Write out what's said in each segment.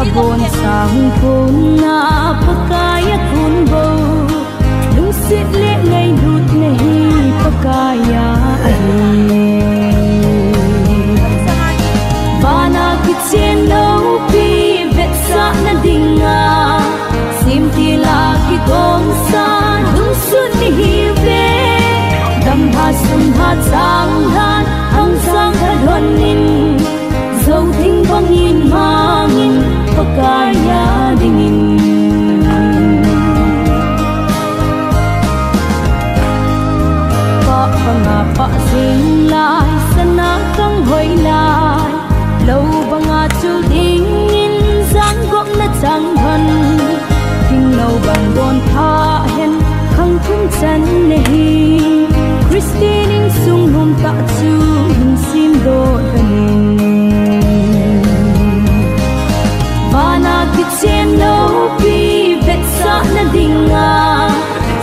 abon sang kun na pakaya kun bo lung sit le ngai lut nahi pakaya ai bana kitchen no pi vet sa na dinga sim ti la ki gom sa lung sun ni hi ve dam ha sum ha sang han hang sang ha don nin dấu thinh băng in mangin pakaya dingin pa panga pa sing lai sana kang hoi lai lâu banga chu ding in giang gom na chang han thing lâu bang don tha hen khang thum chan nei Christine in sung hum ta chu hin sim do danin kitchen no pi vet sa na dinga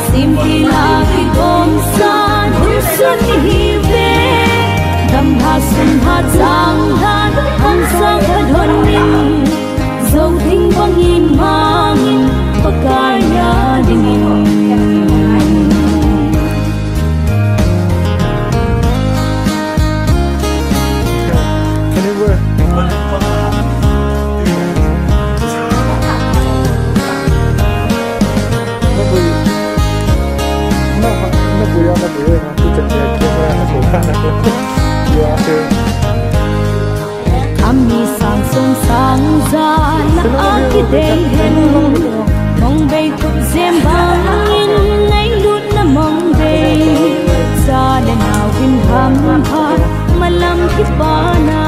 sim ti la ki gom sa du sun hi ve dam ha sun ha chang han hang sang ha don nin dấu thinh bang in mangin pakaya dingin Ami sang sông sang ra na aki day hen mong bay khúc diêm băng in ngay lút na mong bay sa na nào vin ham hat malam kipana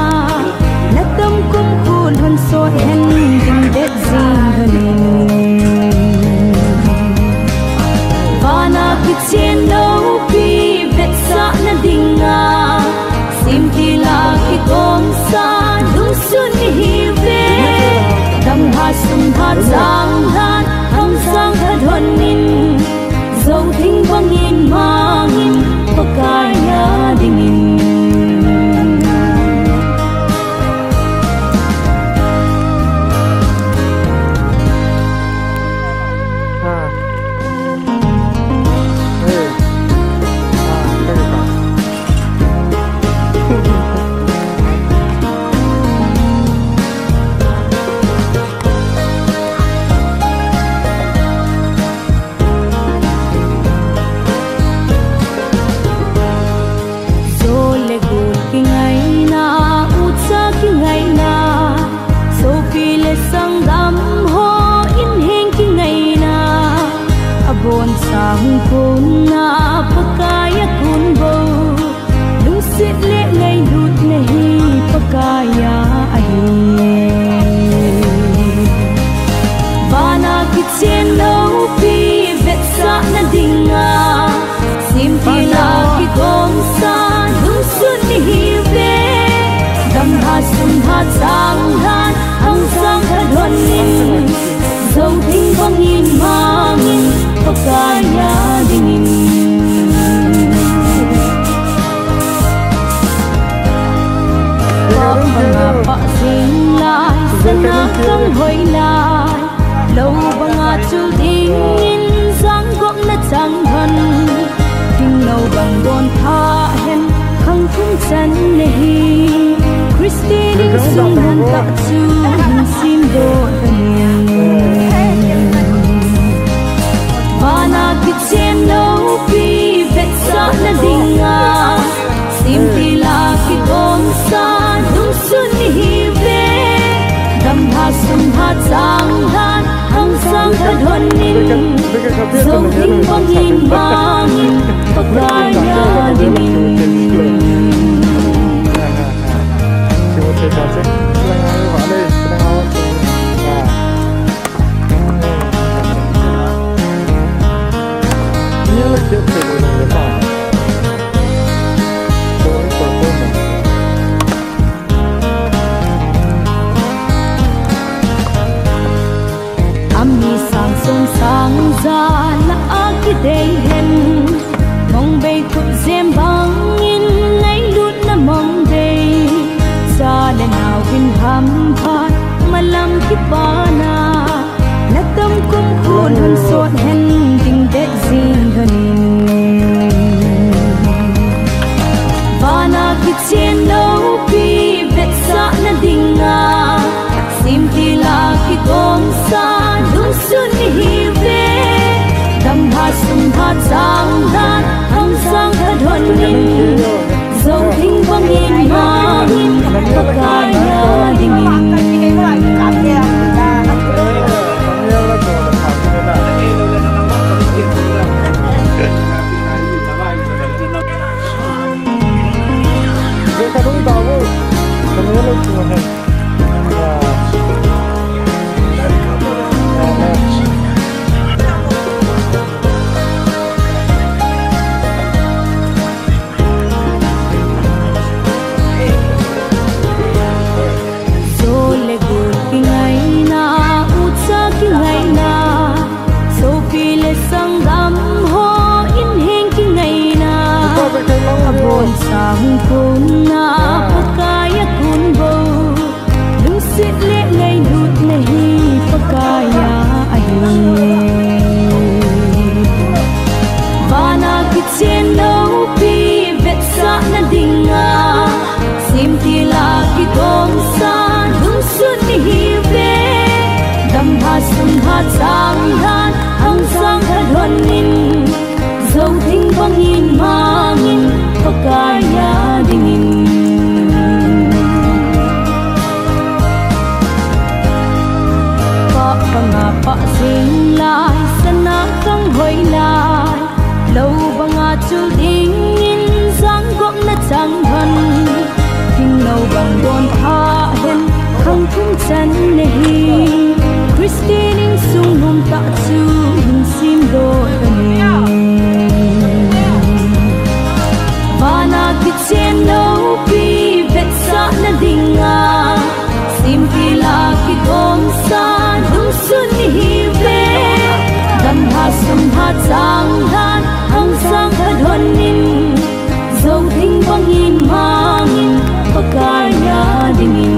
na tâm kum khun hon so hen ding det zing hanin vana kitchen no pi vet sa na dinga sim ti la ki gom sa lung sun hi ve dam ha sum ha chang han hang sang ha don nin dấu thinh bang in mangin pakaya dingin sang kun na pakaya kun bo lung sit le ngai lut nahi pakaya ai bana kitchen no pi vet sa na dinga sim ti la ki gom sa lung sun hi ve dam ha sum ha sang han hang sang ha don nin dấu thinh bang in mangin pakaya dingin pa panga pa sing lai sana kang hoi lai lâu banga chu ding in giang gom na chang han thing lâu bang don tha hen khang thum chan nei Christine in sung han ta chu hin sim do danin Vana kitchen no pi vet sa na dinga sim ti la ki gom sa lung sun hi ve dam ha sum ha chang han hang sang ha don nin dấu thinh bang in mangin pakaya dingin Ami sang sông sang ra la aki day hen mong bay khúc diêm băng in ngay lút na mong day sa le nào vin ham pana na tâm cũng khôn hơn sốt hen tình tết riêng hơn pana khi chiến đấu pi vết sa na dinga sim ti la khi công sa đúng xuân hi về đam ha sum ha sang dan hong sang ha thuần ninh dấu thinh vang in ma in pakaya dingin sang kun na pakaya kun bo lung sit le ngai lut nahi pakaya ayun bana kitchen no pi vet sa na dinga sim ti la ki kom sa lung sun hi ve dam ha sun ha sang han hong sang ha don nin dấu thinh bang in mangin pakaya dingin pa panga pa sing lai sana kang hoi lai lâu banga chul ding in sang gom na chang han thing lâu bang don tha hen không thung chan nehi Christine in sung hum ta chu hin sim do ani Bana kitchen no pi vet sa na dinga sim ti la ki kom sa dung sun hi ve dam ha sum ha chang han hong sang ha don nin dấu thinh bang in mangin pakaya dingin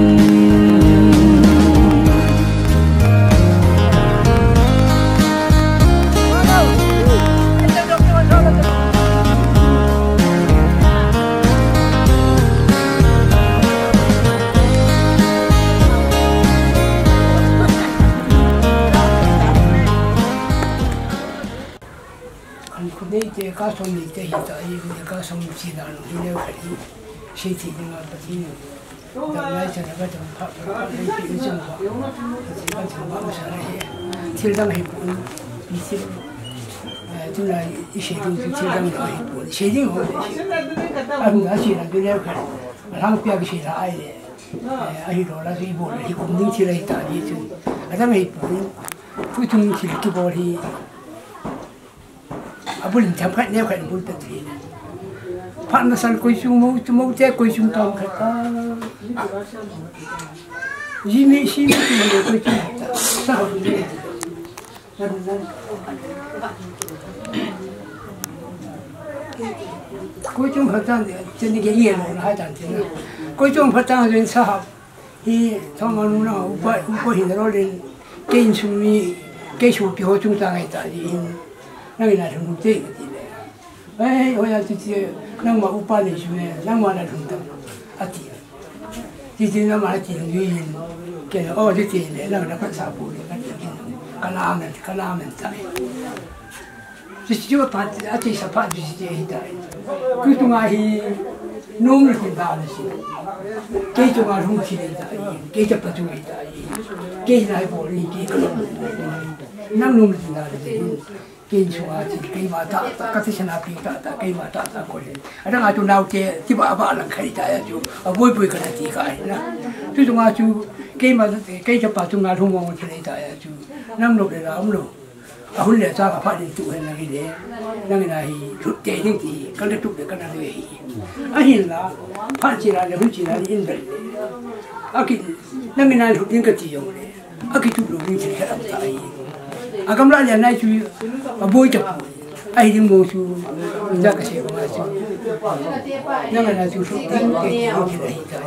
Cái cá sấu này cái hiện tại cái cá sấu chỉ là nó đi leo cái gì, xây thì nhưng mà bất kỳ đằng này cho nó cái trong phát cái cái trong phát thì cái trong phát nó sẽ là thiên đàng hiệp quân đi thiên chúng là xây dựng thiên đàng hiệp quân xây dựng họ anh đã xây là đi leo cái mà thằng kia cái xây là ai đấy ai đó là cái bộ là hiệp quân đi là hiện tại vậy chứ anh hiệp quân cuối cùng thì cái bộ thì Abulin champat ni aku bul terteri. Pak nasal koi sumau te koi sum tam kata. Jimi si tu mana koi sum. Sah ni. Koi sum kata jadi gaya mana ada ni. Koi sum kata jadi sah. Hi sama nuna upai hindrolin kain sumi kain supi ho sum tangai tadi. Nang ina thung te ti le ai hoya ti ti nang ma upa ni shune nang ma na thung ta ati ti ti na ma ti lu yin ke o ti ti le nang na pha sa pu le ka na men ta ti ti wa pa ati sa pa ti ti hi ta ku tu nga hi nong ni kun ta le si ke tu nga thung ti le ta ke ta pa tu ni ta ke na bo ni ke nang nong ni ta le Kini semua kini mata kata senapi tak kini mata tak boleh. Ada ngaju nau ke tiba apa alang kari tak tu, boy kena tiga na. Tu tu ngaju kini mata kini cepat tu ngaju ngomong kiri tak tu. Nang lo le ram lo. Ahun le cakap apa ni tu hendak ini, nang ini tutte ni ti, kalau tutte kena le. Akhirnya, pancira le huncira le indra. Akhir nang ini tutte ni ketiung le. Akhir tu belum ni cerita apa tak. Agam lah dia naik tu, aboy cakap. Akhir dia mau tu, minta kasih orang tu. Jangan naik tu, tu dia kita.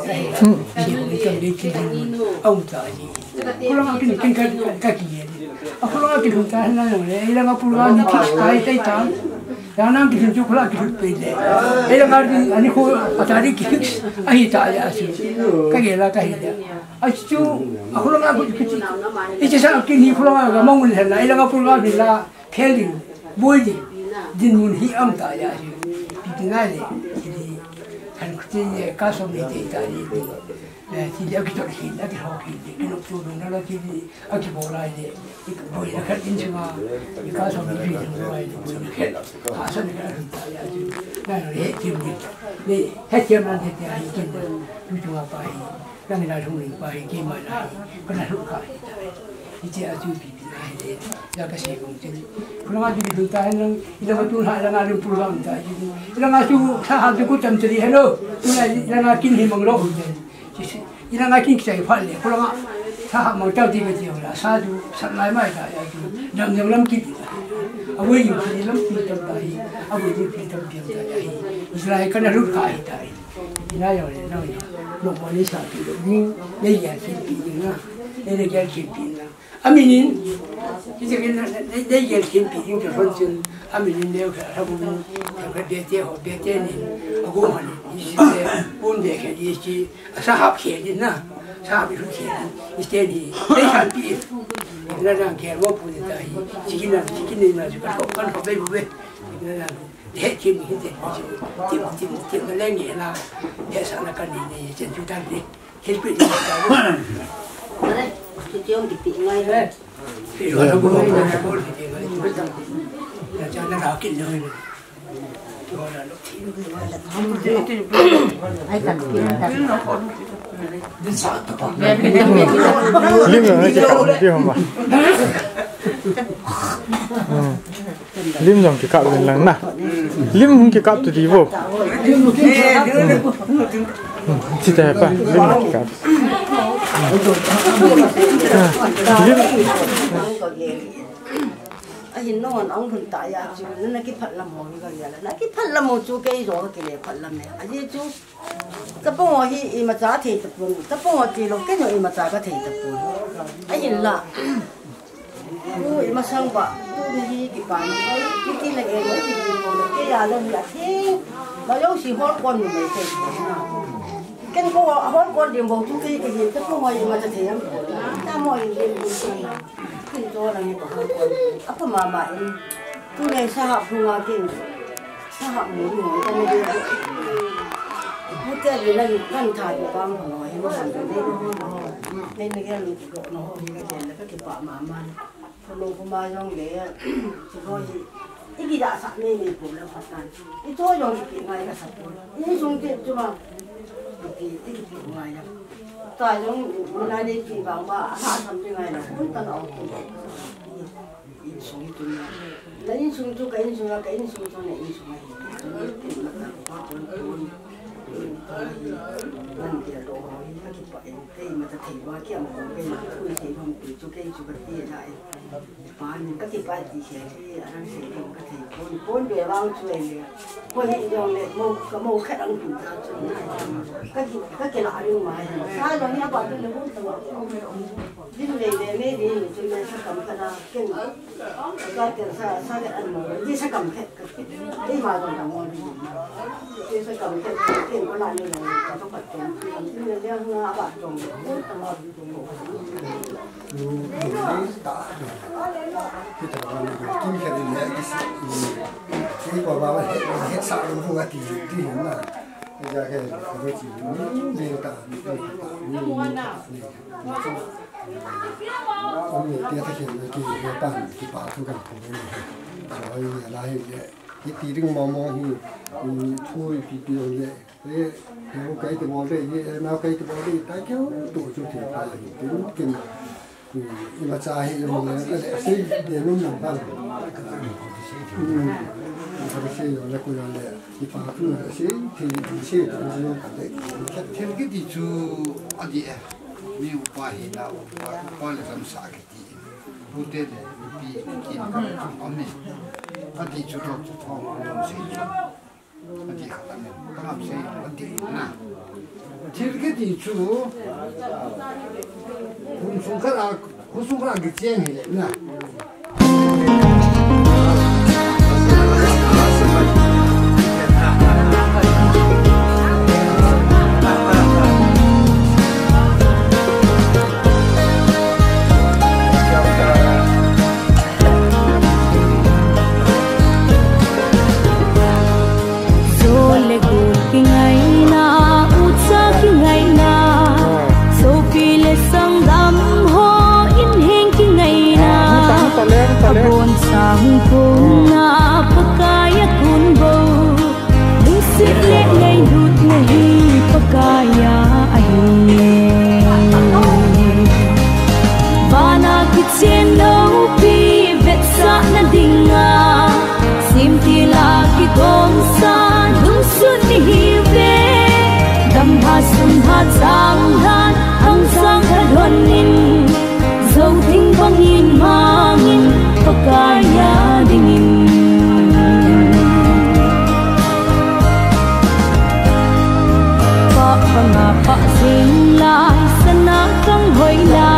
Siapa ni kan dia kita, awam tak ni. pulang akin kaki ya pulang akin hutan na le ilang pulang ni kai tai tan yanang kin ju pulang kin pede ilang ani ko atari ki ahi ta ya asu kage la kai ya asu pulang aku kecil itu sa akin ni pulang ga mong le na ilang pulang bi la kheli boji din mun hi am ta ya asu pitinale kan kutin ka so mi te ta ni thì đã cái chuyện đã cái họ thì cái lúc tôi nó là cái ở cái bộ này thì cái bộ này khác in chung à cái cá sấu nó phi chung rồi thì cái hạ sơn cái là cái là hết chuyện đi hết chuyện là thì ai chuyện tôi chung à phải cái này là không được phải cái mà này cái này không phải thì chỉ là chuyện bị này thì là cái gì cũng chính kalau nggak jadi duta yang kita betul hal yang ada program kita kita ngasih sahab itu jam jadi hello kita nggak kini mengelola 이런 아긴 기자가 팔래. 그러나 다 뭐다 되겠지요. 사주 산나이마이다. 남녀람 기다. 아버지 기름 기름다이. 아버지 기름다이. 이스라엘 거는 루카이다. 이나요래 나요. 로마니 사기로 니 내야 기피나. 내게 기피나. 아미닌 이제 내게 기피인 그 선진 아미닌 내가 하고 그 대대호 대대니 아고만이 이제 본대게 이지 사합 해지나 사합이 그렇게 이제니 내가 비 그러나 개뭐 보내다 지기나 지가 똑같은 법에 그러나 대팀이 이제 팀 랭이나 예산을 가는데 이제 주단지 헬프이 있다고 그래 지금 깊이 ngay đấy thì rồi nó cũng là cái bốn thì người biết rằng là cho nó rào kinh rồi rồi là lúc thì ai cần lim rồi chị cạo đi không ạ lim dòng chị cạo lên lắng nè lim không chị cạo từ đi vô chị thấy pa lim chị cạo anh nói ông phần tại à chú nó cái phật làm mồi cái gì là cái phật làm mồi chú cái rồi cái này phật làm này anh chú tập bông hoa hi mà giá thì tập bông tập bông hoa thì lúc cái người mà giá có thể tập bông anh là tôi mà sang bạ tôi đi cái bàn cái này em nói thì cái nhà lên là thế mà giống như hot con mình này thế cái cô hot con điểm vào chú cái gì tập bông hoa màจะthế ta mọi người cái chỗ là như vậy apa mama ini tu yang sahab bunga kin sahab ni kan dia mesti dia lagi kan thai của con của nó nó làm cái nên cái lu của nó cái chuyện là cái bà mama lu của ma trong để chỉ có gì cái đã sẵn này mình cũng là phát tan cái chỗ dùng cái ngay là sẵn cái dùng cái chứ mà cái ngoài đó tại trong nay đi thì bảo bà hạ thầm như này là cũng tận ổn in xuống tu lấy in xuống tu cái in xuống tu này in xuống này cái là có tuần mình kia đồ hỏi cái vậy cái mà ta thấy qua cái mà cái tôi thấy không từ chỗ cái lại bạn các cái bạn thì sẽ cái anh sẽ không cái thấy bốn về bao chuyện này coi hiện trường này một khách ăn chúng ta chuyện các cái lạ điều mà sai rồi nha bạn tôi là cũng tự đi về mấy đi chúng ta sẽ cầm cái cái cái sao cái ăn mà đi sẽ cầm cái mà còn chẳng ngon đi sẽ cầm cái có lại như này có phải trồng nhưng mà đeo bạn trồng rất là ngon cái thằng con kim cái này cái quả bao hết sạo luôn không thì hiếm là bây giờ cái chỉ về cả ông người kia thực hiện cái bản cái bảo thu cảnh của mình rồi là cái tí đừng mò thì thôi thì điều vậy thế cái từ mò đây nào cái từ mò đây tại kéo tổ chức thì phải tính kinh nhưng mà trái thì mình là xây để luôn làm bằng cái xây rồi là coi là cái phá hư là xây thì xây thì nó cả đấy theo cái gì chú ở địa nhiều quá thì nào quá là làm sao cái gì bút để bị kinh ông này ở địa chú đó chú thong không xây ở địa khả năng làm xây ở địa na thil cái gì chú cũng xuống cái là cũng xuống cái chiên gì nè Abon sang kung na pagkaya kun bo Lusit le ngay lut nahi pagkaya ayun Vana kitchen no pi vet sa na dinga Sim tila ki gong sa dung sun ni hive Dam ha sun ha sang han hang sang ha donin Dâu thinh băng in mangin pagkaya dingin Pa sing lai sana kang hoy la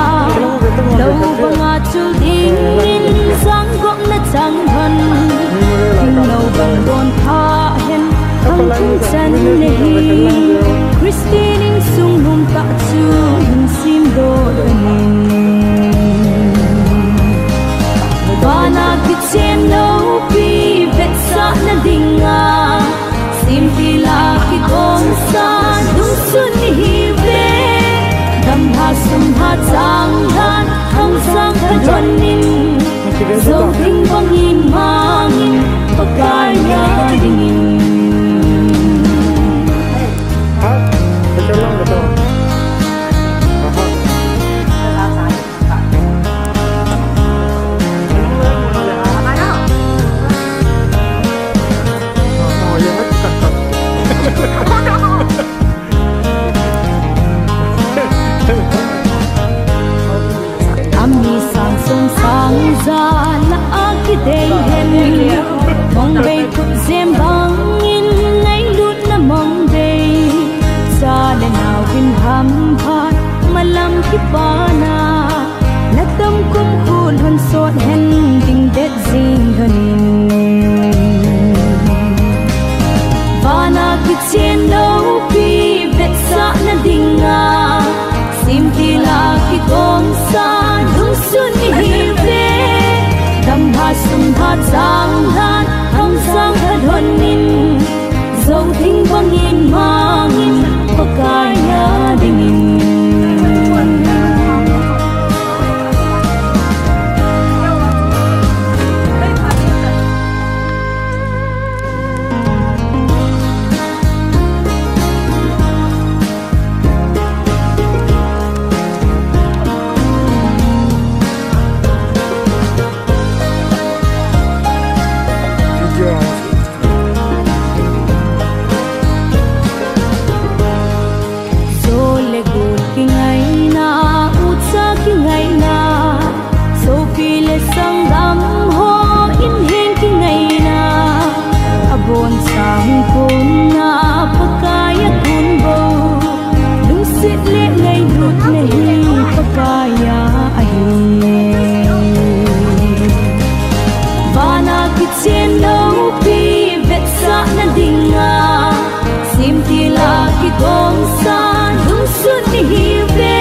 Lâu ba nga chul dingin sang gok na chang thân Kinh lâu bằng đồn tha hen ang chung chan nehi Christine in sung hum ta chu hin sim do danin Vana kitchen no pi vet sa na dinga Sim tila ki gong sa dung sun ni hive Dam ha sum ha chang han hang sang ha donin Dâu thinh băng in mangin pagkaya dingin Ami sang sung sang za la akidei hen mong bay thup zem bang in ngay lut na mong day sa le nào vin ham phat malam ki pana na tâm kum khul hon sot hen ding det zing hanin Vana kitchen no pi vet sa na dinga Sim tila ki gong sa dung sun ni hive Dam ha sum ha chang han hang sang ha donin Dâu thinh băng in mangin pagkaya dingin Abon sang kung na pagkaya kun bo Lusit le ngay lut nahi pagkaya ayun Vana kitchen no pi vet sa na dinga Sim tila ki gong sa dung sun ni hive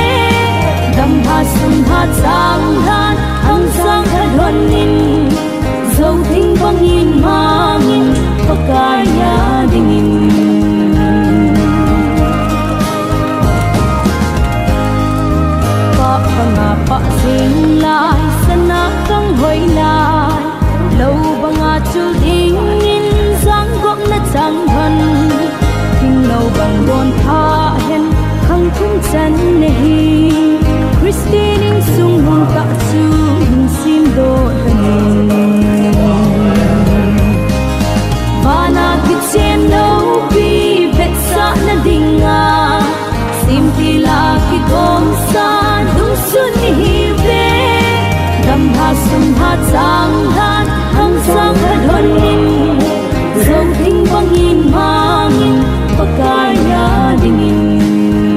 Dam ha sum ha chang han hang sang ha donin Dâu thinh băng in mangin pagkaya dingin Pa sing lai sana kang hoy lai Lâu ba nga chul dingin sang gok na chang thân Kinh lâu bằng đồn tha hen hang chung chan nehi Christine in sung hum ta chu hin sim do danin Vana kitchen no pi vet sa na dinga Sim tila ki gong sa dung sun ni hive Dam ha sum ha chang han hang sang ha donin Dâu thinh băng in mangin pagkaya dingin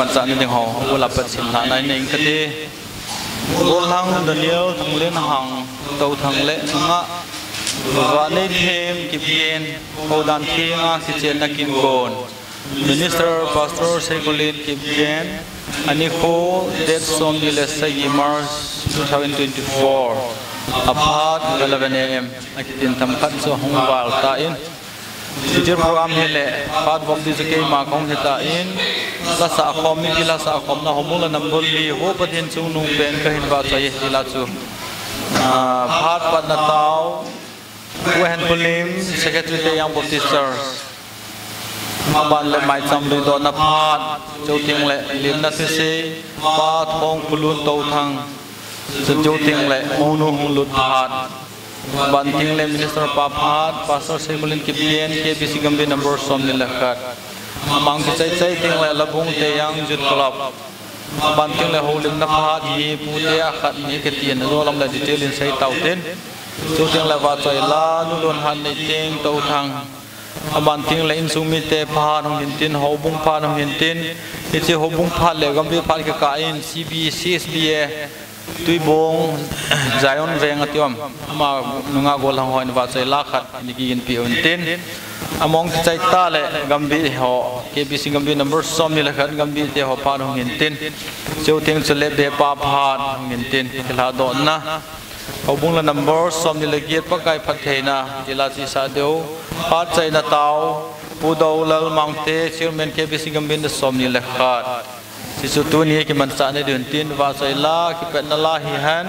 มันจะนี่ยังหอวัวหลับเป็นสินหาในหนึ่งก็ดีวัวหลังเดียวทั้งเลี้ยงหังเต่าทั้งเละทั้งะวันนี้เทมกิบเย็นโคดันเทียงอาสิเจนนักกินโกน Minister Pastor Sekulinกิบเย็นอันนี้โคเด็ดสมดีเลสยีมาร์ส2024 apart 11 AM นักกินทำขัดส่วนหงวาลตาอินTeacher program hele part of this game ma kong heta in la sa khom mi la sa khom na homula nambol li ho pathin chung nung pen ka hin ba chai hila chu part pat na taw wen pulim secretary te yang baptisters ban le mai cham ri do na phat chou ting le lim na se pa thong pulun to thang chou ting le onu hung lut phat Banting le Minister Papat, Pastor Sekulin Kipian, KBC Gambi number som nilakhat. Mang kicay ting le labung te yang jut club. Banting le holim na pahat hi pute akhat ni ketian rolam le detail in say tautin. Chuting le wacay la nulun han ni ting tau thang. Banting le insumi te pahat hong hintin hobung pahat hong hintin. Iti hobung pahat le Gambi pahat kakain CB CSBA. Tuy bong Zion veng atiom ma nunga gol hang hoin wa chai lakhat nigin pion tin among chai ta le gambi ho KBC gambi number som ni lakhat gambi te ho pa hong hin tin cheu ting chule be pa phat hong hin tin khila do na obung la number som ni lagiet pa kai phat theina jila chi sa deu pa chai na taw pu do lal mangte chairman KBC gambi na som ni lakhat Sisu tu ni ki man sa ne dun tin wa sai la ki pet na la hi han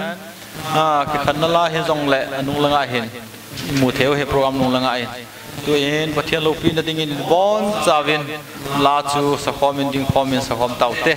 ki khan na la hi zong le anung langa hin mu theu he program nung langa in tu in pathian lo pi na ding in bon chawin la chu sa khomin ding khomin sa khom tau te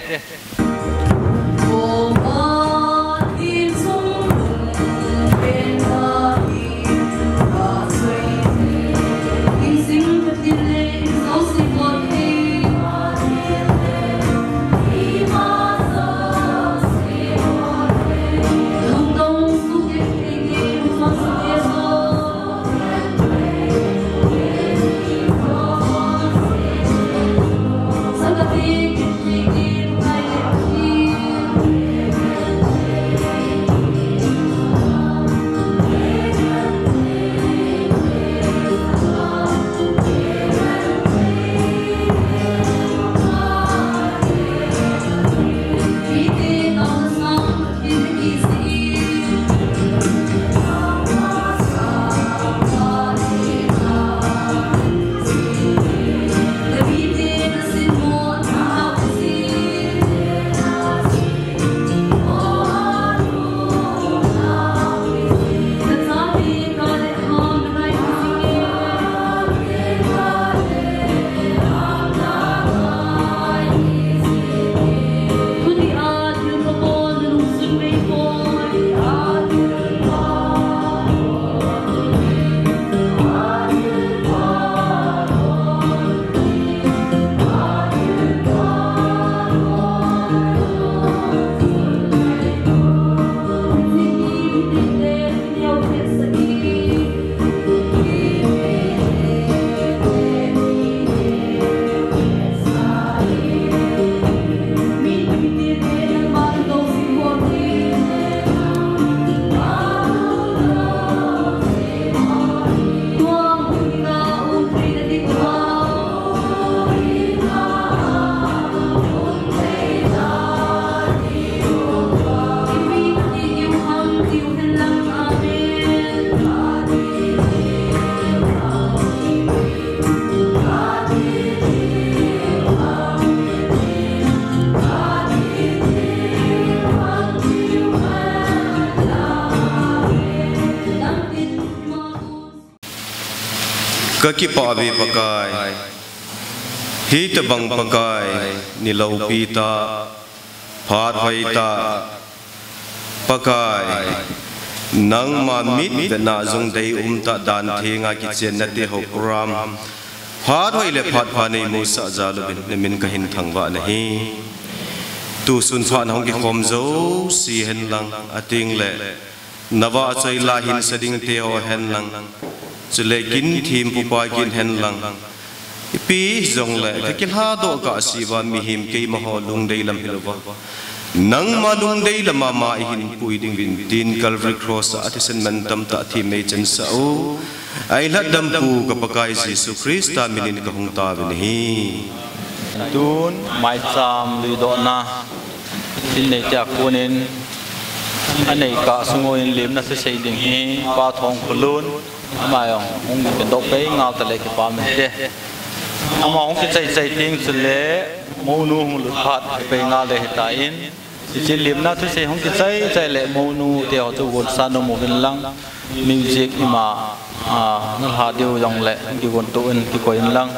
Kaki pabi pakai, hita bang pakai, nilau pita, phar hoita, pakai, nang mamit na zong day ta dan thinga kitchen na te hokram, phar hoile phat phane musa zalubin nemin kahin thangwa nahi, tu sun phan hong ki khom zo si hen lang ating le, nawa chai la hin sading te ho hen lang. Chule kin thim pupa kin hen lang pi zong le ke kin ha do ka siwa mi him ke ma ho lung dei lam hilwa nang ma lung dei lama ma hin pui ding bin tin Calvary cross atisan man tam ta thi me chen sa o ai la dam pu ka pakai Jesus Christ ta minin ka hung ta bin hi tun mai cham li do na tin nei ta kunin anei ka sungoin lim na se sei ding hi pa thong khulun ma yong ong ke do pe ngau ta le ke pa me de ama ong ke chai ting chu le mo nu hung lu phat pe nga le ta in si lim na se sei hong ke chai le mo nu te ho chu gon san no mo bin lang music ima nal ha deu yong le ki gon tu in ki ko in lang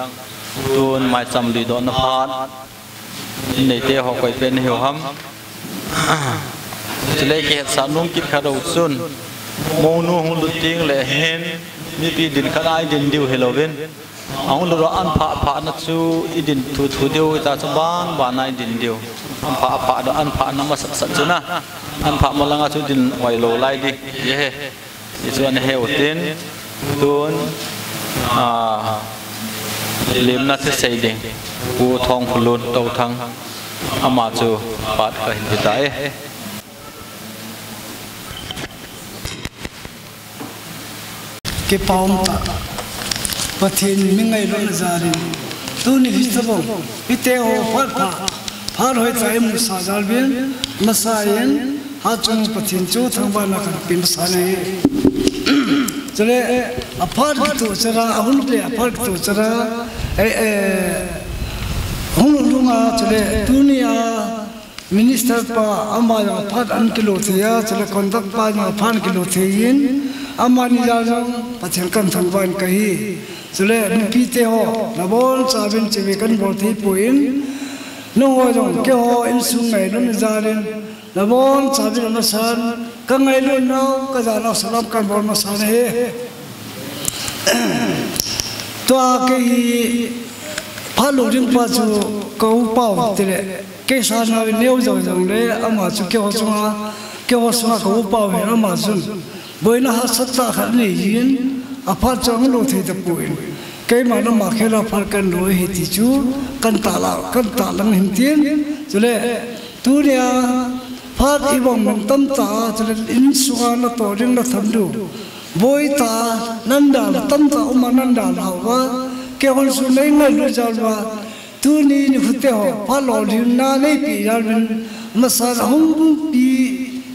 tun mai cham li do na phat nei te ho koi pen hiu ham chile ke sa nung kit khado sun mo nu hung lu ting le hen mi pi din khanai din diu helovin ong lu an pha na chu idin thu diu ta chu bang ba nai din diu an pha do an pha na ma sat chu na an pha ma langa chu din wai lo lai di ye he chu an he utin tun lim na se sei ding u thong phulun to thang ama chu pat ka hin ta e ke paum ta pathin mingai ron zarin tu ni hisabong ite ho phar hoi chai mu sa jalbin masayen ha chung pathin chu thangba na kan pin sa ne chale apar ki tu chara ahun le apar ki tu chara hung lunga chale dunia minister pa ama ya phat an kilo thia chale contact pa na phan kilo thein amani jang pathen kan thangban kahi chule pi te ho nabol chabin chewe kan bol thei puin no ho jong ke ho in sung ngai non zarin nabol chabin na san ka ngai lo no ka za na salam kan bol ma san he to ke phalo ring pa chu ko pau tele ke sa na neu jong jong le ama chu ke ho sunga ko pau he ama sun boina ha satta khat ni yin apha chang lo thei ta puin ke ma na ma khela phar kan lo he ti chu kan ta lang him tien chule tu ria phat ibong man tam ta chule in suga na to ring na tham du boi ta nanda tam ta uma nanda lawa ke hol su nei ngai lo jalwa tu ni hute ho pha lo rin na nei pi yal bin masar hum pi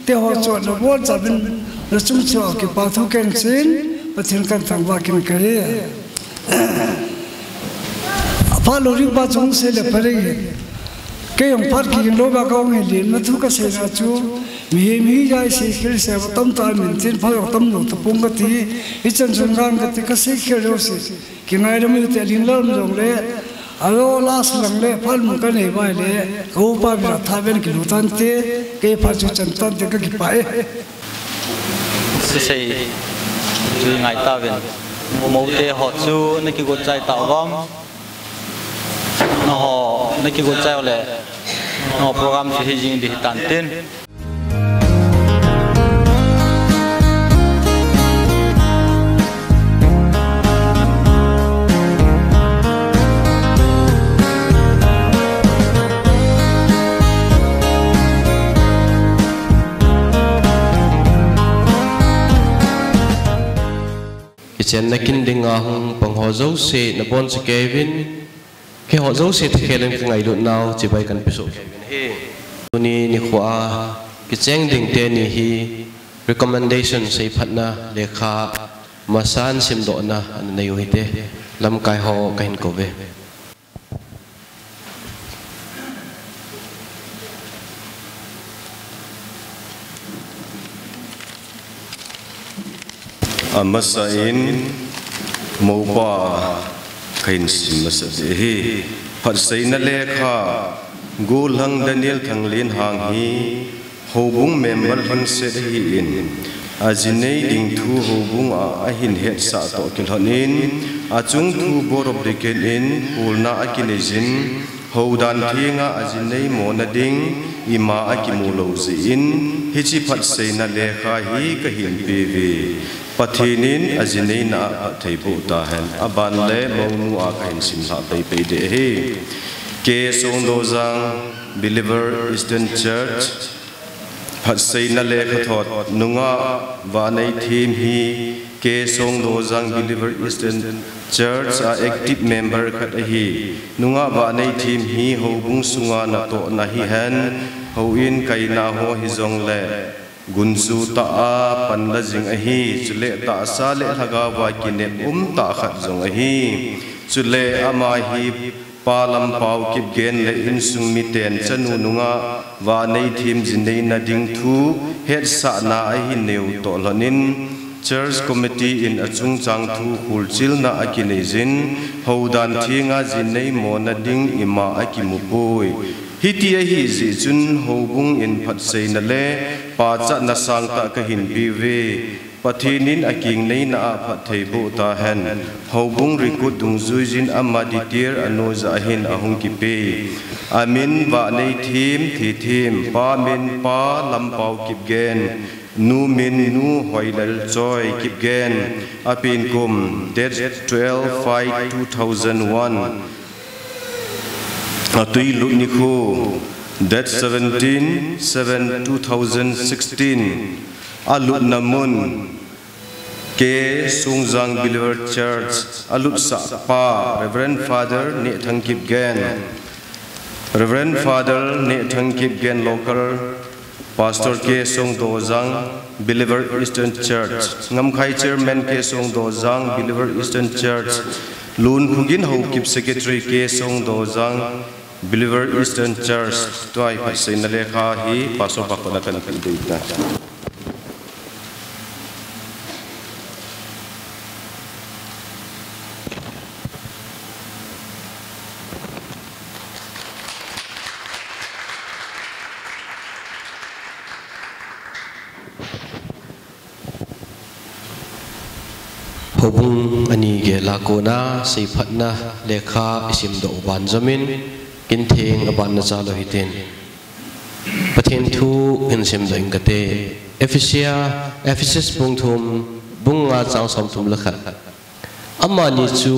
te ho cho na bo chabin na chung chu ki pa thu ken sin pathin kan thang wa kin kare pa lo ri ba chung se le pare ke yong par ki lo ba ka nge lin ma thu ka se na chu mi jai se khil se tam ta min tin pha yo tam no ta pung ka ti I chan chung ran ka ti ka se khil ro se ki ngai ram te lin lo jong le alo las lang le phal mu ka nei ba le ko pa bi tha ben ki lu tan te ke pha chu chan tan te ka ki pa e se chu ngai ta ven mo te ho chu na ki go chai ta gom no ho na ki go chai le no program chi jing di tan tin chen na kin dinga hung pang ho zo se na bon se Kevin ke ho zo se thelen ka ngai do naw chi bai kan piso ni ni khwa ki cheng ding te ni hi recommendation sei phatna lekha masan sim do na an nei oi te lam kai ho kain ko ve amasain moba kain simasa hi phat sei na lekha gulang Daniel thanglin hang hi hobung member han se hi in ajinei ding thu hobung a hin het sa to kilhonin achung thu borob diken in pulna akinejin hodan thinga ajinei mona ding ima akimulo zin hichi phat sei na lekha hi ka hin pv pathinin ajinei na theibu ta hen aban le monu a kain simla pe pe de he ke songdozang believer Eastern Church phatsei na le khathot nunga wa nei thim hi ke songdozang believer Eastern Church a active member khat hi nunga wa nei thim hi hobung sunga na to na hi hen ho in kaina ho hi zong le gunsu ta a panla jing a hi chule ta sa le thaga wa kine ta khat zong a hi chule ama hi palam pau kip gen le in sung mi ten chanu nunga wa nei thim jinei na ding thu het sa na a hi neu to lonin church committee in achung chang thu hulchil na akine jin hodan thinga jinei mo na ding ima akimupoi hiti a hi ji chun hobung in phatsei na le pa cha na sang ta ka hin bi ve pathinin aking nei na phathei bu ta hen hobung rikut dung zui jin amadi tir anu za hin ahung ki pe amin wa nei thim thi thim pa min pa lam pau kip gen nu min nu hoilal choi kip gen apin kum date 12/5/2001 atui lu ni khu date 17/7/2016 alut namun ke sungjang believer church alut sa pa Reverend Father ne thangkip gen Reverend Father ne thangkip gen local Pastor ke songdozang believer Eastern Church ngamkhai chairman ke songdozang believer Eastern Church lun hugin ho kip secretary ke songdozang believer Eastern Church toy pasai na lekha hi paso pakona kan deita hobung ani ge lakona seiphatna lekha isim do ban jamin kin theng aban na chalo hiten pathen thu in sim do ingate Ephesus bungthum bunga chang som thum lakha amma ni chu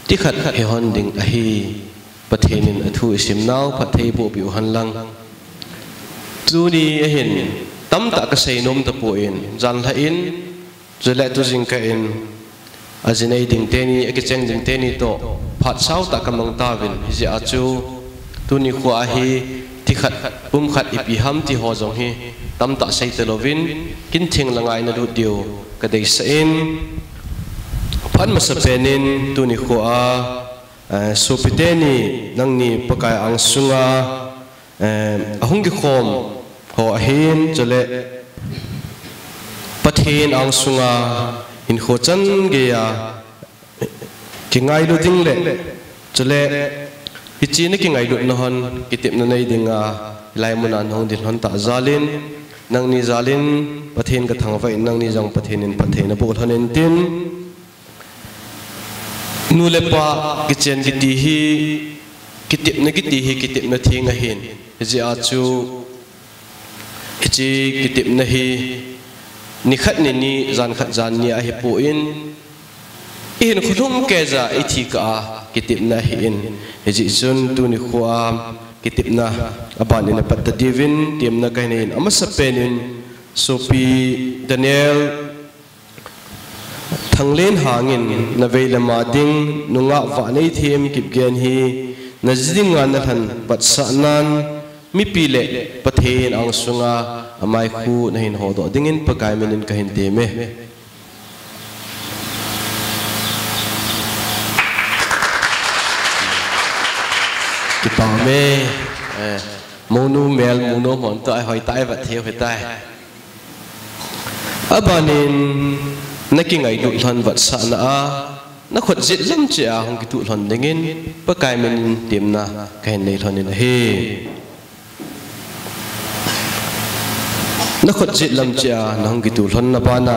tikhat he hon ding a hi pathenin athu isim naw phathei bo bi han lang chu ni a hin tam ta ka seinom ta po in jan la in zule tu jing ka in ajinei ding teni akicheng ding teni to phat sau ta kamang tawin ji achu tuni khwa hi tikhat pum khat ipi ham ti ho jong hi tam ta sei te lovin kin thing langai na lu dio ka dei sa in phan ma sa penin tuni khwa supiteni nangni pakai ang sunga ahung gi khom ho ahin chole pathen ang sunga in khochan ge ya kingai lu ding le chole hichi ne kingai lu no hon kitip na nei dinga lai mun an hong din hon ta zalin nang ni zalin pathen ka thang vai nang ni jang pathen in pathen na bol honen tin nu le pa kichen ki ti hi kitip na thing a hin ji a chu hichi kitip na hi nikhat ni zan khat zan ni a hi po in khulum ke za ithi ka kitip na hi in ji chun tu ni khwa kitip na aban in pat divin tim na kainin amasa penin sopi Daniel thanglen hangin na veilama ding nunga wa nei them kip gen hi najidinga na than pat sanan mi pile pathen ang sunga amai khu na hin ho do dingin pakai menin kahin te me kipa me monu mel muno mon to ai hoi tai va theo he tai abanin nakingai du than vat sa na a na khot jit lam che a hong ki tu thon dingin pakai menin timna kahin nei thonin he na khot jit lam cha nang gi tu hlon na bana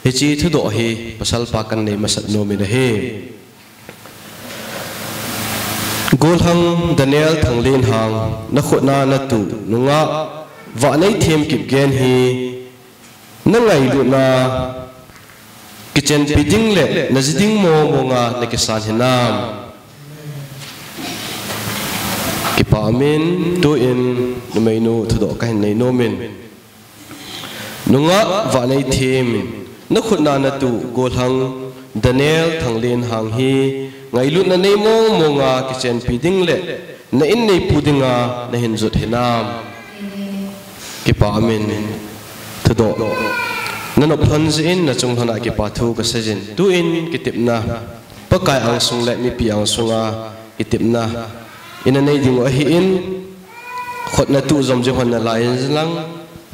he chi thu do hi pasal pa kan nei masat no mi na he gol hang Daniel thanglin hang na khot na na tu nunga wa nei them kip gen hi na ngai lu na kitchen piding le na ziding mo nga na kisan hinam kipa amin tu in na may no thudo ka hin nei no min nunga va nei thim na khutna na tu golhang Daniel thanglin hang hi ngai lut na nei mo nga kitchen piding le na in nei pudinga na hin zut hinam kipa amin thudo nanop hanzi in na chung hana ki pathu ka sajin tu in kitipna pakai ang sung le mi pi ang sunga kitipna ina nei ding a hi in khotna tu zom je hon na lain lang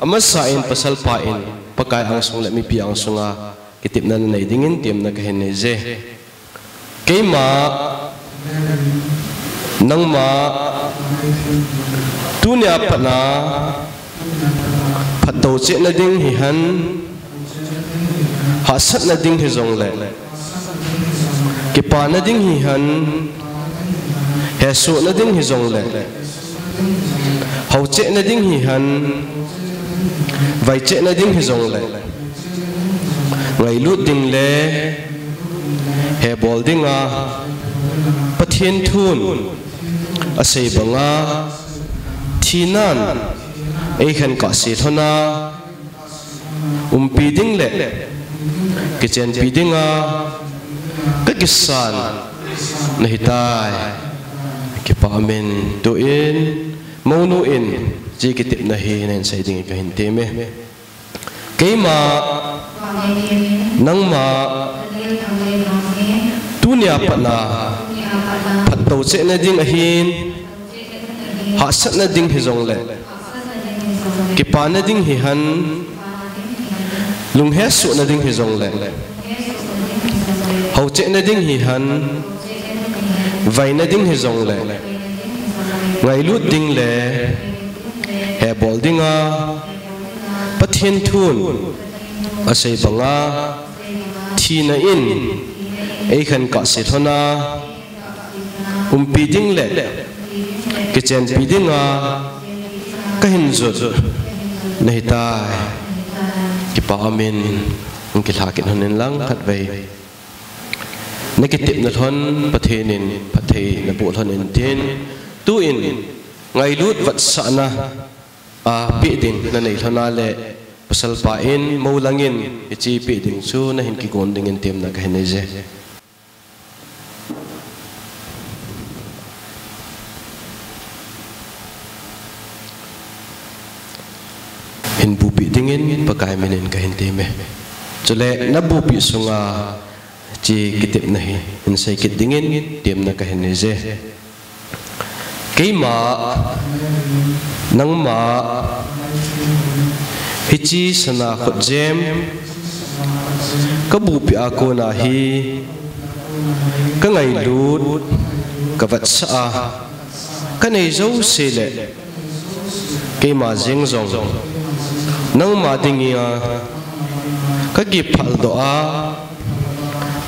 ama sa in pasal pa in pakai ang sung le mi pi ang sunga kitipna na nei ding in tiam na ka hen nei je keima nangma tu nya pana phato che na ding hi han ha sat na ding hi zong le ki pa na ding hi han he su na ding hi zong le hau che na ding hi han vai che na ding hi zong le ngai lut ding le he bol ding a pathian thun a sei banga thinan ei khan ka si thona pi ding le kitchen piding a kakisan na hitai kipa amin tu in monu in ji kitip na hi nen sai ding ka hin te me keima nangma tunia pana phato che na ding a hin ha sat na ding hi zong le kipa na ding hi han lung he su na ding hi zong le hau che na ding hi han vai na ding hi zong le ngai lut ding le he bol ding a pathian thun a sei banga thi na in ei khan ka se thona pi ding le kitchen pi ding a ka hin zo nei tai kipa amin ki thakin honen lang khat vei nekitip na thon pathenin pathei na pu thonin tin tu in ngai lut vat sana a pi ding na nei thona le pasal pa in moulangin ichi pi ding chu na hin ki gon ding in tem na ka hene je in bupi dingin pakai menen ka hinte me chule na bupi sunga chi kitip nahi in sai kit dingin tem na ka hene je keima nangma hichi sana khot jem ka bupi ako na hi ka ngai lut ka vat sa ka nei zo se le keima jeng zong nang ma dingia ka gi phal do a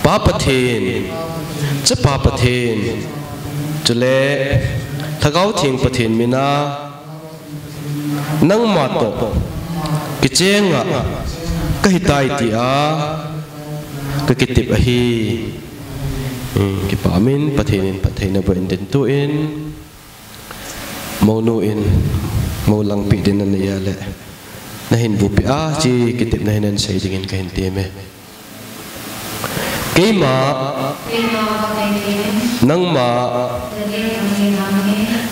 pa pathen cha pa pathen chule thagau thing pathen mina nang ma to ki chenga ka hitai ti a ka kitip a hi ki pa min pathen pathen na ben den tu in monu in molang pi den na ya le na hin bupi a chi kitip na hinan sai dingin ka hin me keima nangma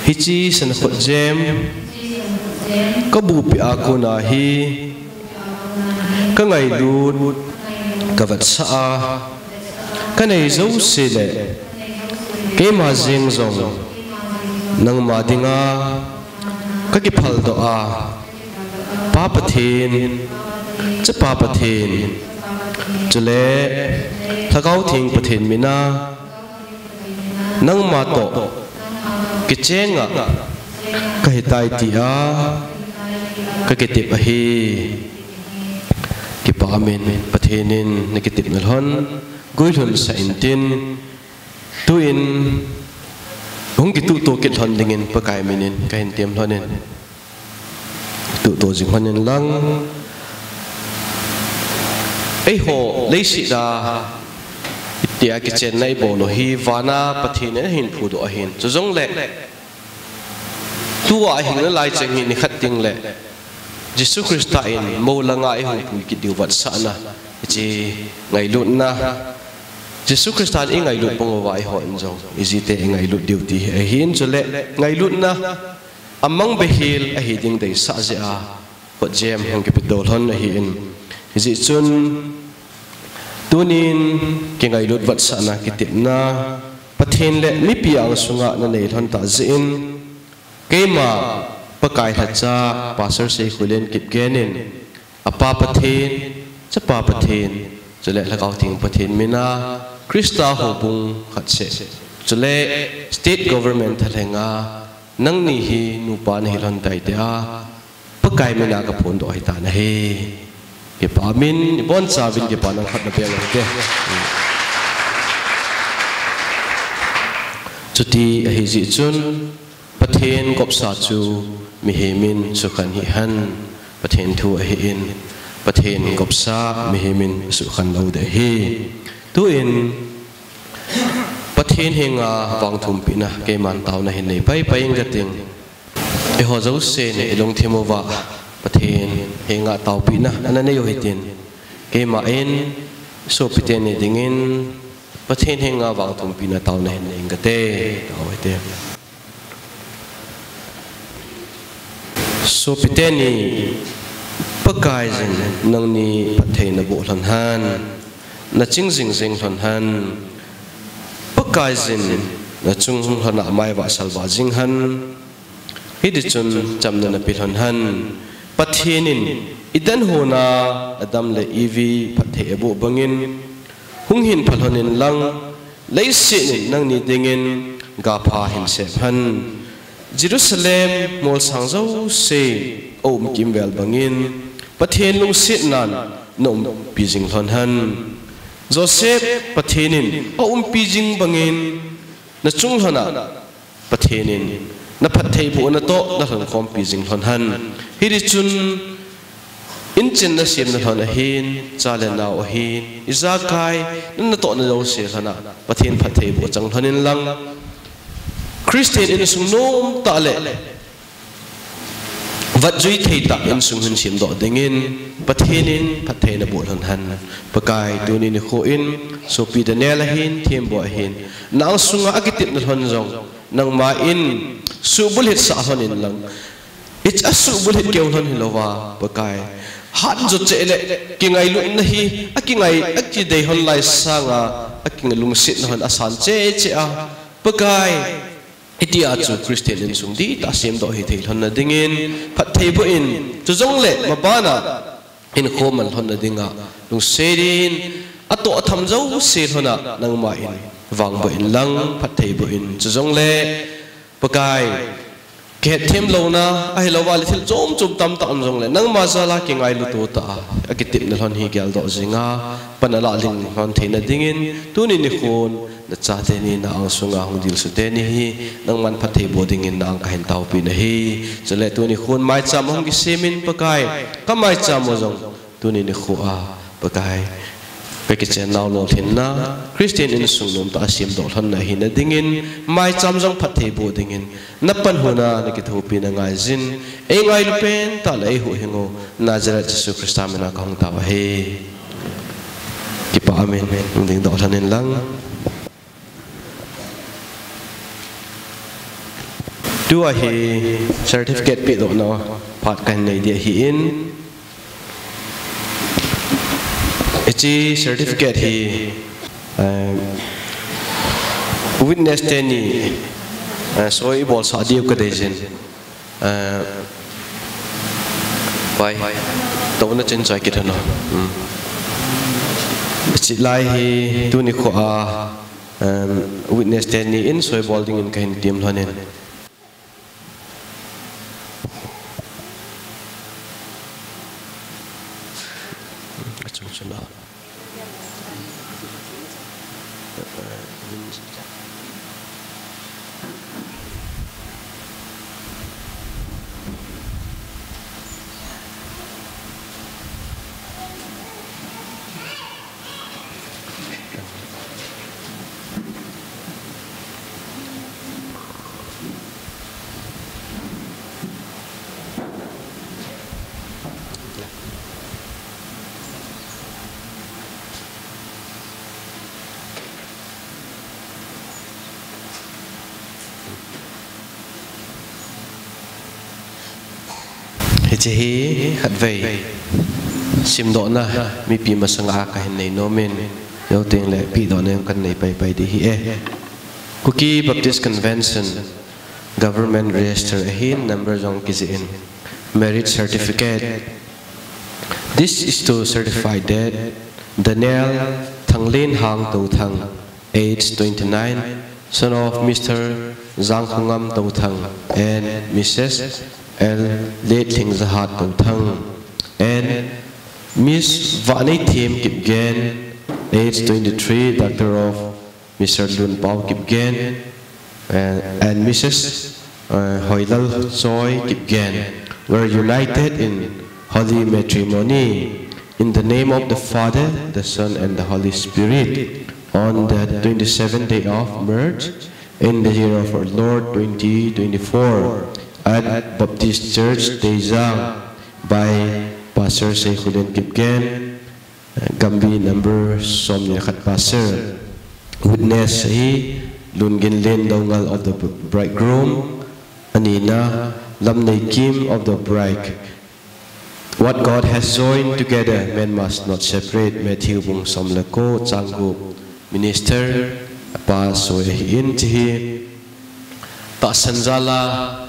hichi san khot jem ka bupi a ko na hi ka ngai lut ka vat sa a ka nei zo se le keima jeng zong nangma dinga ka ki phal do a pa pathen cha pa pathen chule thagau thing pathen mina nang ma to ki chenga ka hitai ti a ka kitip a hi ki pa amen pathenin ne kitip nal hon goilhon sa intin tu in hung ki tu to kit hon dingin pakai minin ka hin tiam honen tu to jing honen lang ai ho leisi da tia ki chen nei bo lo hi wana pathin ne hin phu do hin chu jong le tua hin la lai cheng ni khat ting le Jesu Christa in mo langa ai hong pui ki diu wat sa na chi ngai lut na Jesu Christa in ngai lut pong wa ai ho in jong izite ngai lut diu ti ai hin chu le ngai lut na among behil a hi ding dei sa ja pot jem hong ki pitol hon a hi in izi chun tunin ki ngai lut wat sa na ki tip na pathin le mi piang sunga na nei thon ta zin keima pakai hacha pastor sei khulen kip genin apa pathin cha pa pathin chule lagaw ting pathin mina Krista hobung khatse chule state government thalenga nangni hi nupa na hilon dai te a pakai mina ka phun do hi ta na he ke pamin bon chawin ke panang khat na beng ke chuti a hi ji chun pathin kop sa chu mi hemin sukhan hi han pathin thu a hi in pathin kop sa mi hemin sukhan lo de hi tu in pathin hinga wang thum pina ke man taw na hin nei pai pai nga ting e ho zo se ne elong themova pathin hinga taw pina ana ne yo hitin ke ma in so piten ne dingin pathin hinga wang thum pina taw na hin nei nga te taw te so piteni pakai jin nang ni pathei na bo hlan han na ching jing jing hlan han pakai jin na chung hana mai wa salwa jing han hidi chun chamna na pilhon han pathenin idan hona adam le evi pathe ebo bangin hunghin phalhonin lang leisi nang ni dingin ga pha hin se han Jerusalem mol sangzo se om kimwel bangin pathen lung sit nan nom pijing thon han Joseph pathenin om pijing bangin na chung hana pathenin na phathei bu na to na hang khom pijing thon han hiri chun inchen na sim na thon hin chale naw hin izakai na to na lo se hana pathen phathei bu chang thonin lang Christian in sung nom ta le wat jui thei ta in sung hun sim do dingin pathenin pathe na bol han pakai tunin kho in so pi da ne la hin them bo hin nang sunga akitit na hon jong nang ma in su bul hit sa hon in lang it's a su bul hit ke hon hilowa pakai han jo chele ki ngai lu na hi akingai akki dei hon lai sanga aking lung sit na hon asan che che a pakai itia chu Christian in sung di ta sem do hi thei hon na dingin phat thei bo in chu jong le mabana in khoman hon na dinga lung serin ato atham zo se hona nang ma in wang bo in lang phat thei bo in chu jong le pakai ke them lo na ai lo wal thil chom chum tam tam jong le nang ma sala ki ngai lu to ta akitim na hon hi gyal do zinga panala ling hon thei na dingin tuni ni khon na cha te ni na ang sunga hong dil su te ni hi nang man phathei boding in nang kahin taw pi na hi chale tu ni khun mai cham hong ki semin pakai ka mai cham mo jong tu ni khu a pakai peki chen naw lo thin na Christian in sung nom ta sim do hlan na hi na dingin mai cham jong phathei boding in na pan huna na ki thopi na ngai jin e ngai lu pen ta lai hu hingo Nazareth Jesus Christ amena ka hong ta wa he ki pa amen ding do hlan in lang tu a hi certificate pi do no phat kan nei dia hi in echi certificate hi witness te ni soi bol sa diu ka dejin bai to na chen chai ki thano echi lai hi tu ni kho a witness te ni in soi bol ding in kain tim lonen Hiji hi khat vei sim do na mi pi masanga ka hin nei nomen yo ting le pi do nem kan nei pai di hi Kuki Baptist Convention Government Register hin number jong kizin merit certificate. This is to certify that Daniel Thanglin Hang To Thang, age 29, son of Mr. Zhang Khungam To Thang and Mrs. L. Late Ling Zahat To Thang, and Miss Vani Thiem Kip Gen, age 23, daughter of Mr. Lun Pao Kip Gen, and Mrs. Hoilal Choi Kip Gen were united in holy matrimony in the name of the Father, the Son, and the Holy Spirit on the 27th day of March in the year of our Lord 2024 at Baptist Church Daejang by Pastor Seikhudin Kip Gen, Gambi number Somniakat Pastor. Witness hi Lungin Lin Dongal of the bridegroom, Anina Lamnei Kim of the bride. What God has joined together, men must not separate. Matthew Bung Somlako Changu Minister Pa Soehin Tihi Ta Sanjala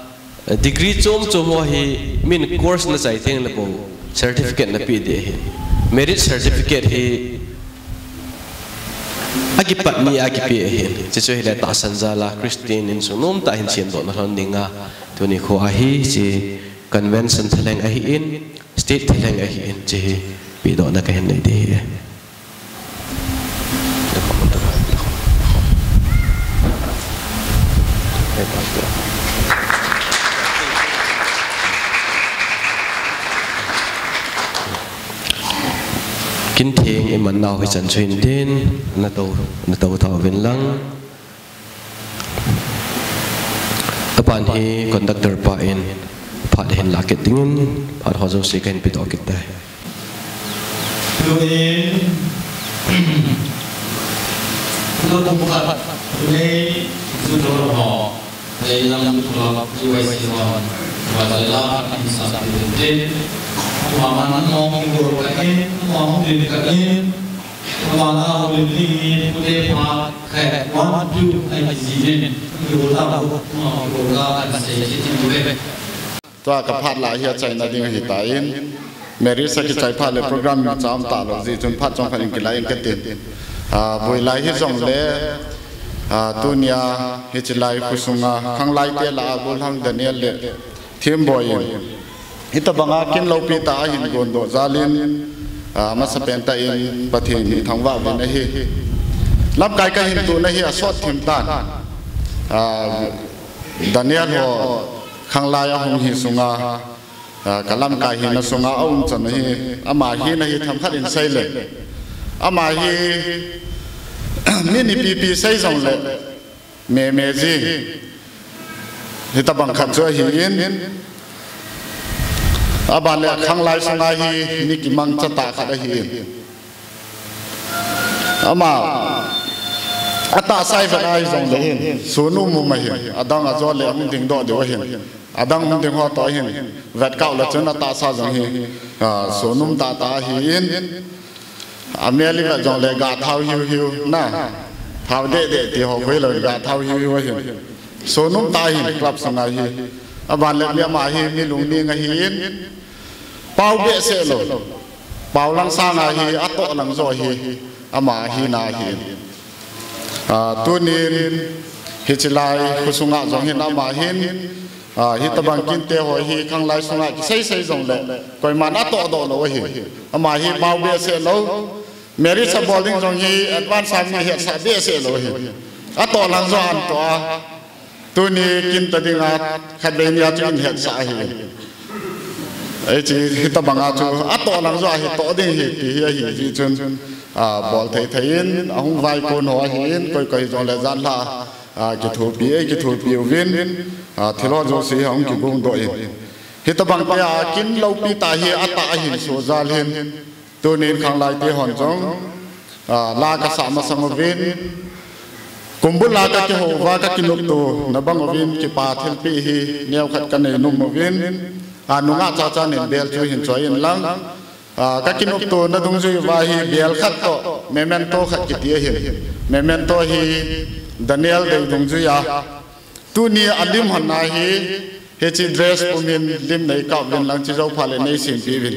degree chom chomo hi min course na chai theng la po certificate na pi de hi merit certificate hi agi patni agi pi hi chicho hi la ta sanjala Christian in sunom ta hin chen do na hon dinga tuni kho a hi chi convention thaleng a hi in state thaleng a hi in chi pi do na ka hin nei de hi Kính thiện em mạnh nào phải sẵn xuyên đến là tàu thọ viên lăng các bạn hi conductor pa in phát hiện là cái tiếng phát họ dấu sĩ kênh bị đỏ kịch đây tôi không phát tôi tôi đồ họ đây là một cuộc vui vẻ và đây là anh sáng đến Mama mong guru kain, mong din kain, mama din putih mak kain, maju ay zidin, guru tahu, guru kan saya jadi Tua kapat lah ia cai nadi ngahitain, meri sakit cai pale program macam tak lo zidun pat jong paling kilain ketin, boleh lahir jong le, dunia hijlai kusunga, kang lai dia lah bulang Daniel le, tim boyin. Ita bangakin laupi ta hin gondo zalin masapenta in pathin thangwa bin hi lap kai ka hin tu na hi asot thim tan Daniel ho khanglaya hong hi sunga kalam kai hi na sunga aum chan hi ama hi na hi tham khat in sai le ama hi mini pp sai jong le me ji ita bang khat cho hi in Aban le khang lai sunga hi ni ki mang chata kha hi ama ata sai va ai jong le hin sunu mu ma hin adang a zo le hung ding do de wa hin adang hung ding ho to hin vat kau la chen ata sa jong hi sunum ta ta hi in ameli va jong le ga thau hiu hiu na thau de ti ho khoi le ga thau hiu hiu wa hin sunum ta hin klap sunga hi aban le ma hi mi lung ni nga hi in Pau be se lo, pau lang sang hi, ato lang zo hi, ama hi na hi. Tunin hichilai kusunga zong hin ama hin, hitabang kinte ho hi kang lai sunga say zong le, koi man ato do lo hi, ama hi pau be se lo, merit sa bowling zong hi advance am hi sa be se lo hi, ato lang zo an to tuni kinta dinga khadenia chin het sa hi. Chỉ ta bằng áo chú ắt to lắm rồi to đi hi chun bỏ thấy in ông vai cô nó in coi rồi lại gian là cái thủ biểu viên thì lo rồi sĩ ông cái công đội thì ta bằng cái kín lâu pi ta hi ắt ta hi số ra lên tôi nên khang lại thì hòn giống la cái sạm mà sang viên cùng bút la cái hồ và cái nút tù nó bằng viên cái pa thiên pi hi neo khát cái này nung viên นุงาจ้าจ้าเนี่ยเบลช่วยหินช่วยหินลังก็กินอุปตัวนั่นตรงจุยว่าฮีเบลขัดโตเมเมนโตขัดกิเตียหินเมเมนโตฮีดานิเอลเดย์ตรงจุยตัวนี้อันดิมหันนาฮีเฮจิเดรสปุ่มินลิมในเก่าเป็นลังจิโร่พาเลในสิ่งปีวิน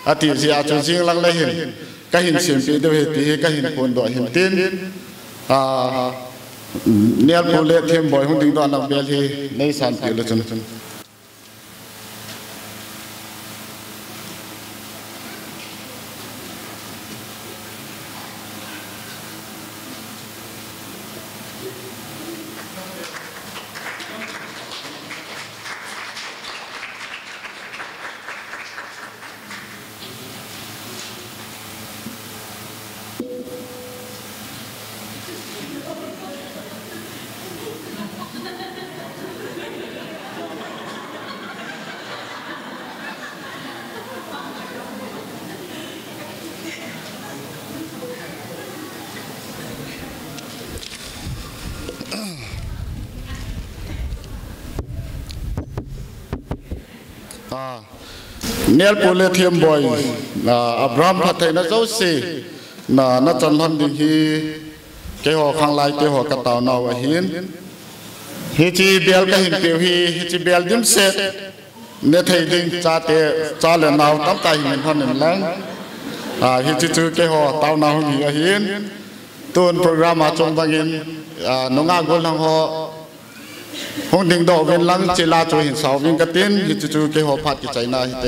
อาทิตย์ที่อาจจะสิ่งลังเลยหินก็หินสิ่งปีเดียวเหตุก็หินคนดอยหินตินเนี่ยผู้เลี้ยงเทียมบ่อยหุ่นถึงตอนนักเบลที่ในสันติเลยจนเนี่ยผู้เลี้ยงเทียมบ่อยอับรามพัฒนาเจ้าสินัจันทันดิฮีเกี่ยวข้างไล่เกี่ยวกับตาวนาวหินฮิจิเบลก็หินเปียวฮีฮิจิเบลดิมเซตเนี่ยไทยดิงจ่าเตจ่าเลนาวตั้งใจหินพันหนึ่งลังฮิจิจูเกี่ยวกับตาวนาวหินตูนโปรแกรมมาจงบังอินน้องอากุลทังหอหงดิ่งดอกเวนลังเจลาโจหินสาววิงกตินฮิจูจูเกี่ยวกับพัดกิจใจนาฮิเต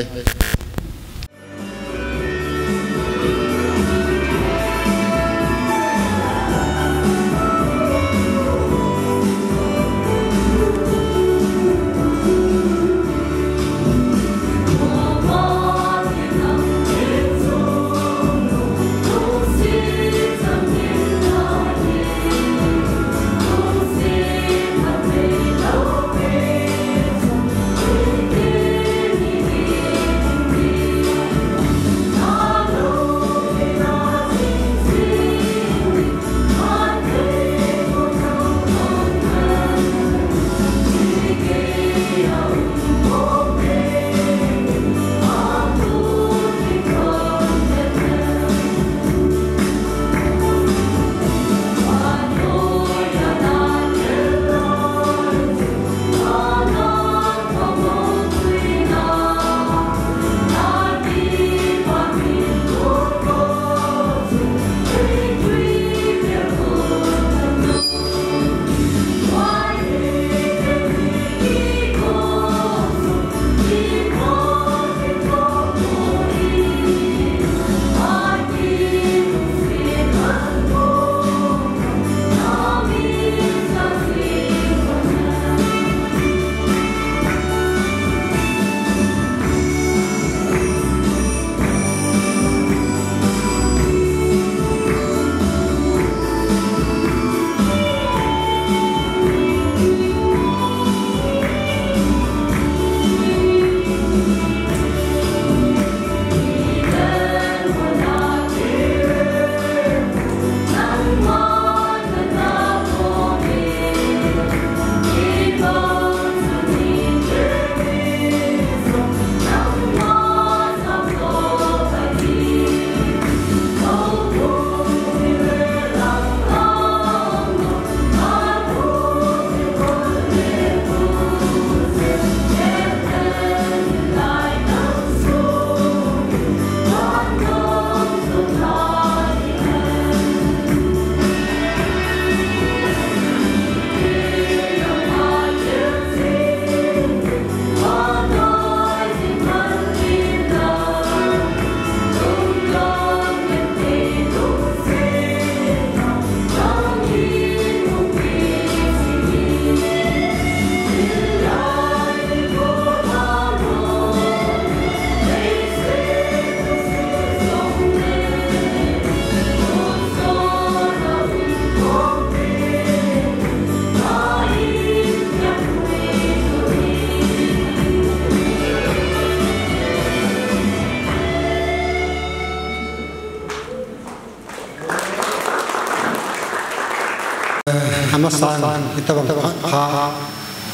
Hamasan, ito bang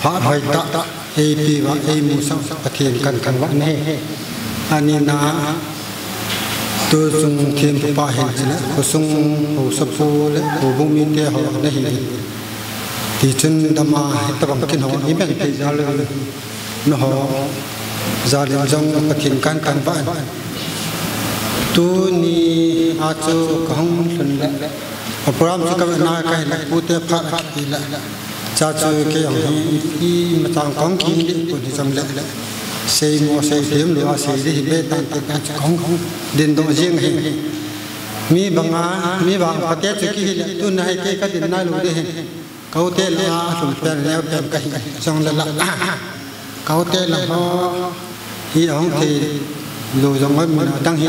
พระหอยตะปีวะมูสังประเทศกันวันนี้อันนี้นะตัวสุงเทียมป่าเห็นนะก็สุงหูสปูและหูบุมีเดียวนี่ที่จนดมาตะบังกินหัวนี่เป็นที่จาเลยนหอจาเรื่องจงประเทศกันวันตัวนี้อาจจะของสุนละพระรามสุกวนาคให้พูดเตพระอีละจ้าจูเกี่ยวที่มาจากของกินดิบคนที่จำเละเสียงว่าเสียงเทียมหรือว่าเสียงที่เบตันเป็นของดินตรงเชียงเฮมีบางประเทศที่ตุนให้เกี่ยกับดินนั่นรู้ดิเขาเตละสมเป็นแล้วเป็นกันจังละเขาเตละพอที่ของที่รู้จังว่ามันตั้งที่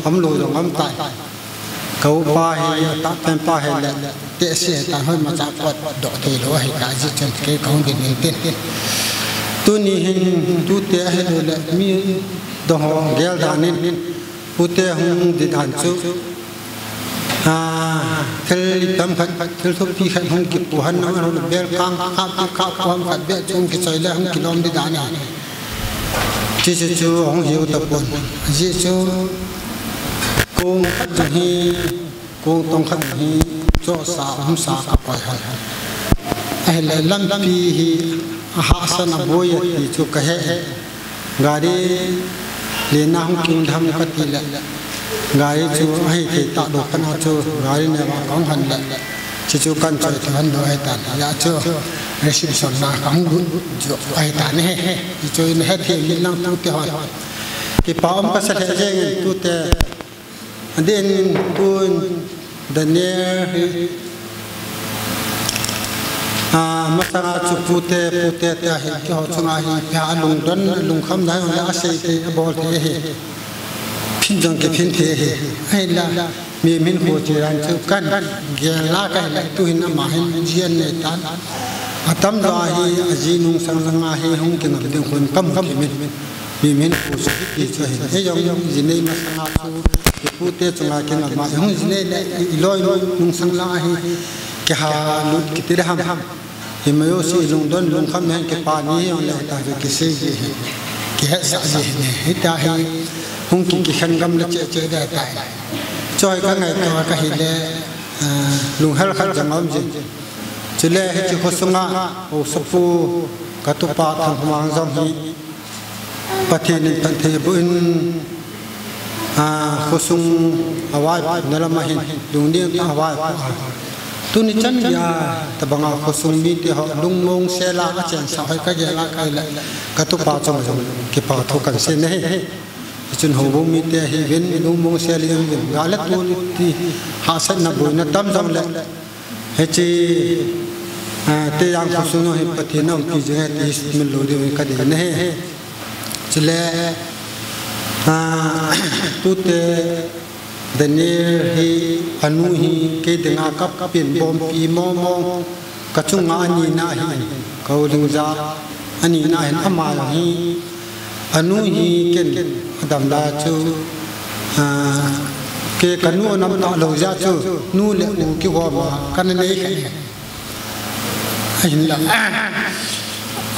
ผมรู้จังว่ามันตายเขาป้าให้ตัดเป็นป้าให้แหละเตะเสียตาให้มาจากวัดดอกเทโลให้กายจิตจนเกี่ยวของดินเต้นตัวนี้เห็นตัวเตะให้ดูแลมีดอกเกลดานินผู้เตะหงดิดานซูทะเลดำขัดทะเลทุบที่ขัดหงกิบหันน้องเราเบลกังข้าวความขัดเบลจงกิจเลยหงกิลอมดิดานี่จิตจูหงหิวตะปนจิตจูกงขัดหีกงตองขัดหีโจสาหงสากับไปให้ไอ้เล่ลำปีหีหาสนาบุยที่จุกเหกาดีเลียนหงกินทำกัดที่ละกาดีจูให้ที่ตาดกันจูกาดีเนี่ยว่าของหันละจิจูกันใจที่หันดูไอ้ตายาจูเรสิสนาของบุญจูไอ้ตาเนี่ยจูเนี่ยที่ยินลังตุเตหอยที่ป้อมก็เสด็จเองตุเตเดินบุญเดินเนี่ยมาสังอาจุพุเตเตะให้เขาสังอาให้พาลุงดันลุงคำได้เลยอาศัยที่บอลที่พินจังเก็บพินที่ให้ละมีมินโคจิรันจุกันเกี่ยลากันเลยตุหินมาให้เจียนในตันอาตมดาให้อาจีนุงสังสังอาให้หงกินกับเด็กคนกำมีมินโคสุดที่จะให้ยองจีนีมาสังอาจุพุเตสังอากินกับมาหงจีนีเลยลอยนุงสังอาให้แกหาลุดกิติระหัมหิมะโยสีลุงดนลุงคำนั้นแกปานี้อย่างไรแต่กิเสกแกสักสิ่งนี้ตาให้หงกินขันกำลังเจอได้ตายจอยก็ไงตัวก็เห็นเลยลุงฮัลขัดจังอ้อมจิจะเล่ให้จิโคสงะโอสปูกัตุปาทางพมังจอมฮีประเทศนี้ประเทศบุญโคสุงอวัยนั่นละมาเห็นลุงเดียงอวัยตุนิจันยาตะบังอาโคสุงมีที่เขาลุงมงเซลาเจนสาวให้ก็เยละก็เลยกัตุปาจงกิปาทุกันเสนให้จนหัวมีที่ให้เห็นลุงมงเซลียงวินกาลตุที่หาเสนบุญนัดดำจำเลยให้จีเตียงโคสุงให้ปฏิน้องที่จะให้ที่มิลลูดีก็ดีนี่จะเล่ตุเตเดนีฮีอนุฮีเกดงากับเป็นบอมปีมอมกระจุงอันนี้นาฮีเขาดึงจากอันนี้นาเห็นอามาฮีอนุฮีเกนดำดาจูเกกันนูน้ำตาลงจากจูนูเลอูกิวมากันเลยเห็นละ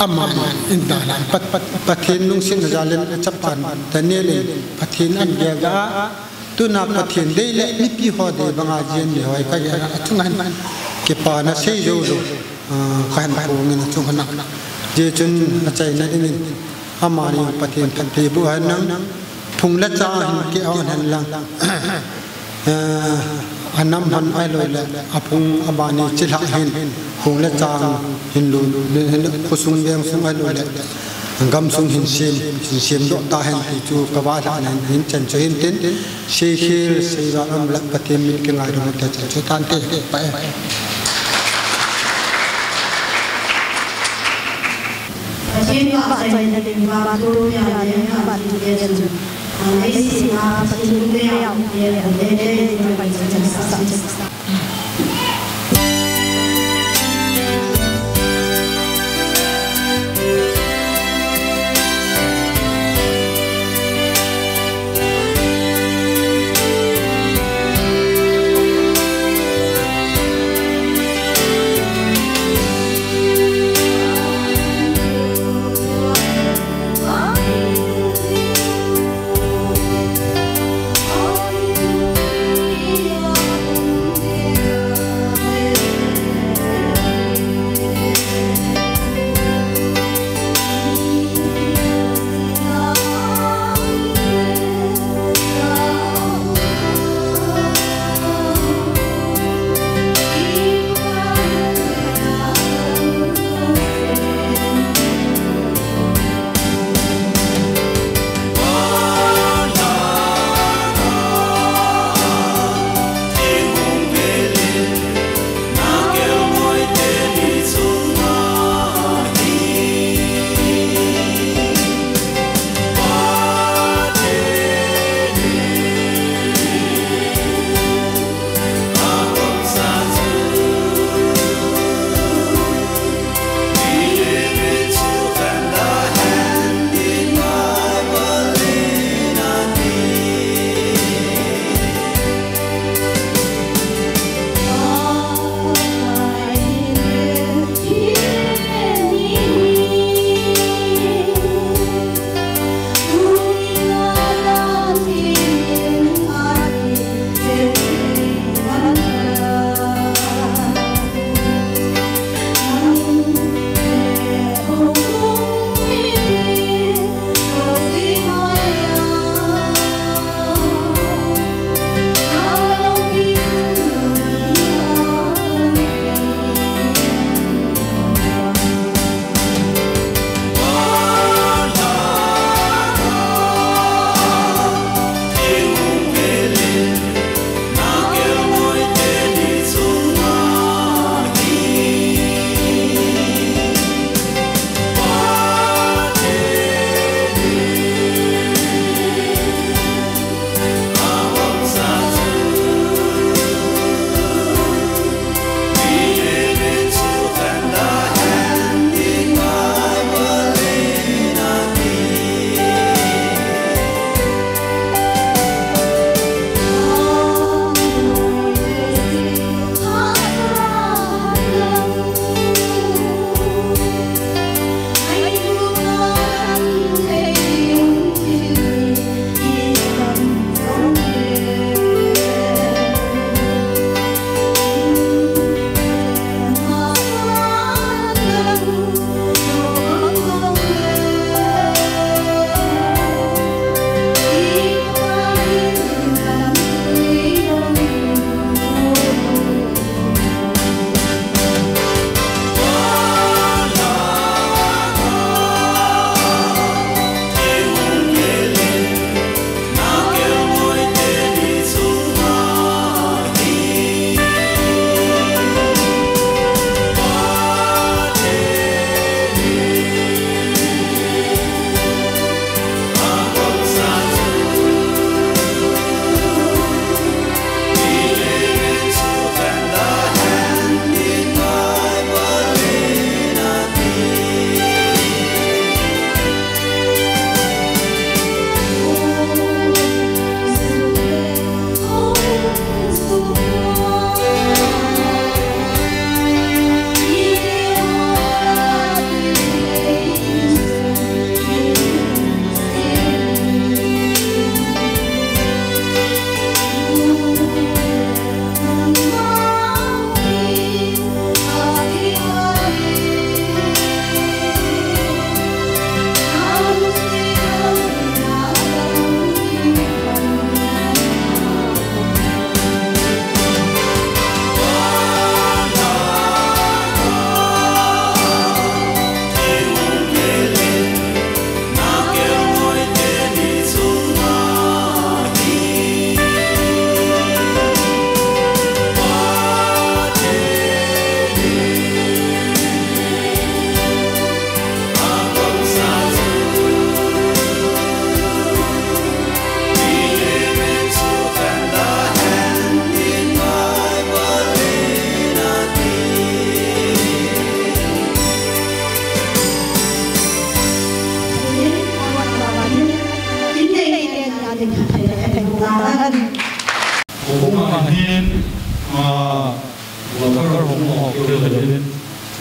อามาอินดาลันปัทเทนนุงสินจาเลนจับปันแต่เนี่ยเลยปัทเทนอันเดียกาตัวนับประเทศได้เละนิพิฮอดีบางอาเจียนเดียวไอ้ก็ยังทุกงานเก็บปานะเสียอยู่ขันโผล่เงินช่วงนั้นเจจนใจนั่นนี่อามาลีประเทศพันธีบุหันนั้นพุงละจ้าเห็นเกี่ยวหันหลังอันน้ำพันไอเลยแหละอาพุงอาบานีจิตหะเห็นพุงละจ้าเห็นลูเห็นกุสุงเบียงสุงไอเลยแหละกำสุงหินเชียนดอกตาเห็นที่จูกบาลานหินจันทร์เห็นเต้นเชี่ยเสียรำลักปฏิมิตรกันไงรู้แต่จะจุดตันเตะไปที่ว่าใจในดินว่าดูอย่างนี้บัดเดียนไอ้สิ่งมาปฏิบัติแล้วเดียนเดียนไปจังสัก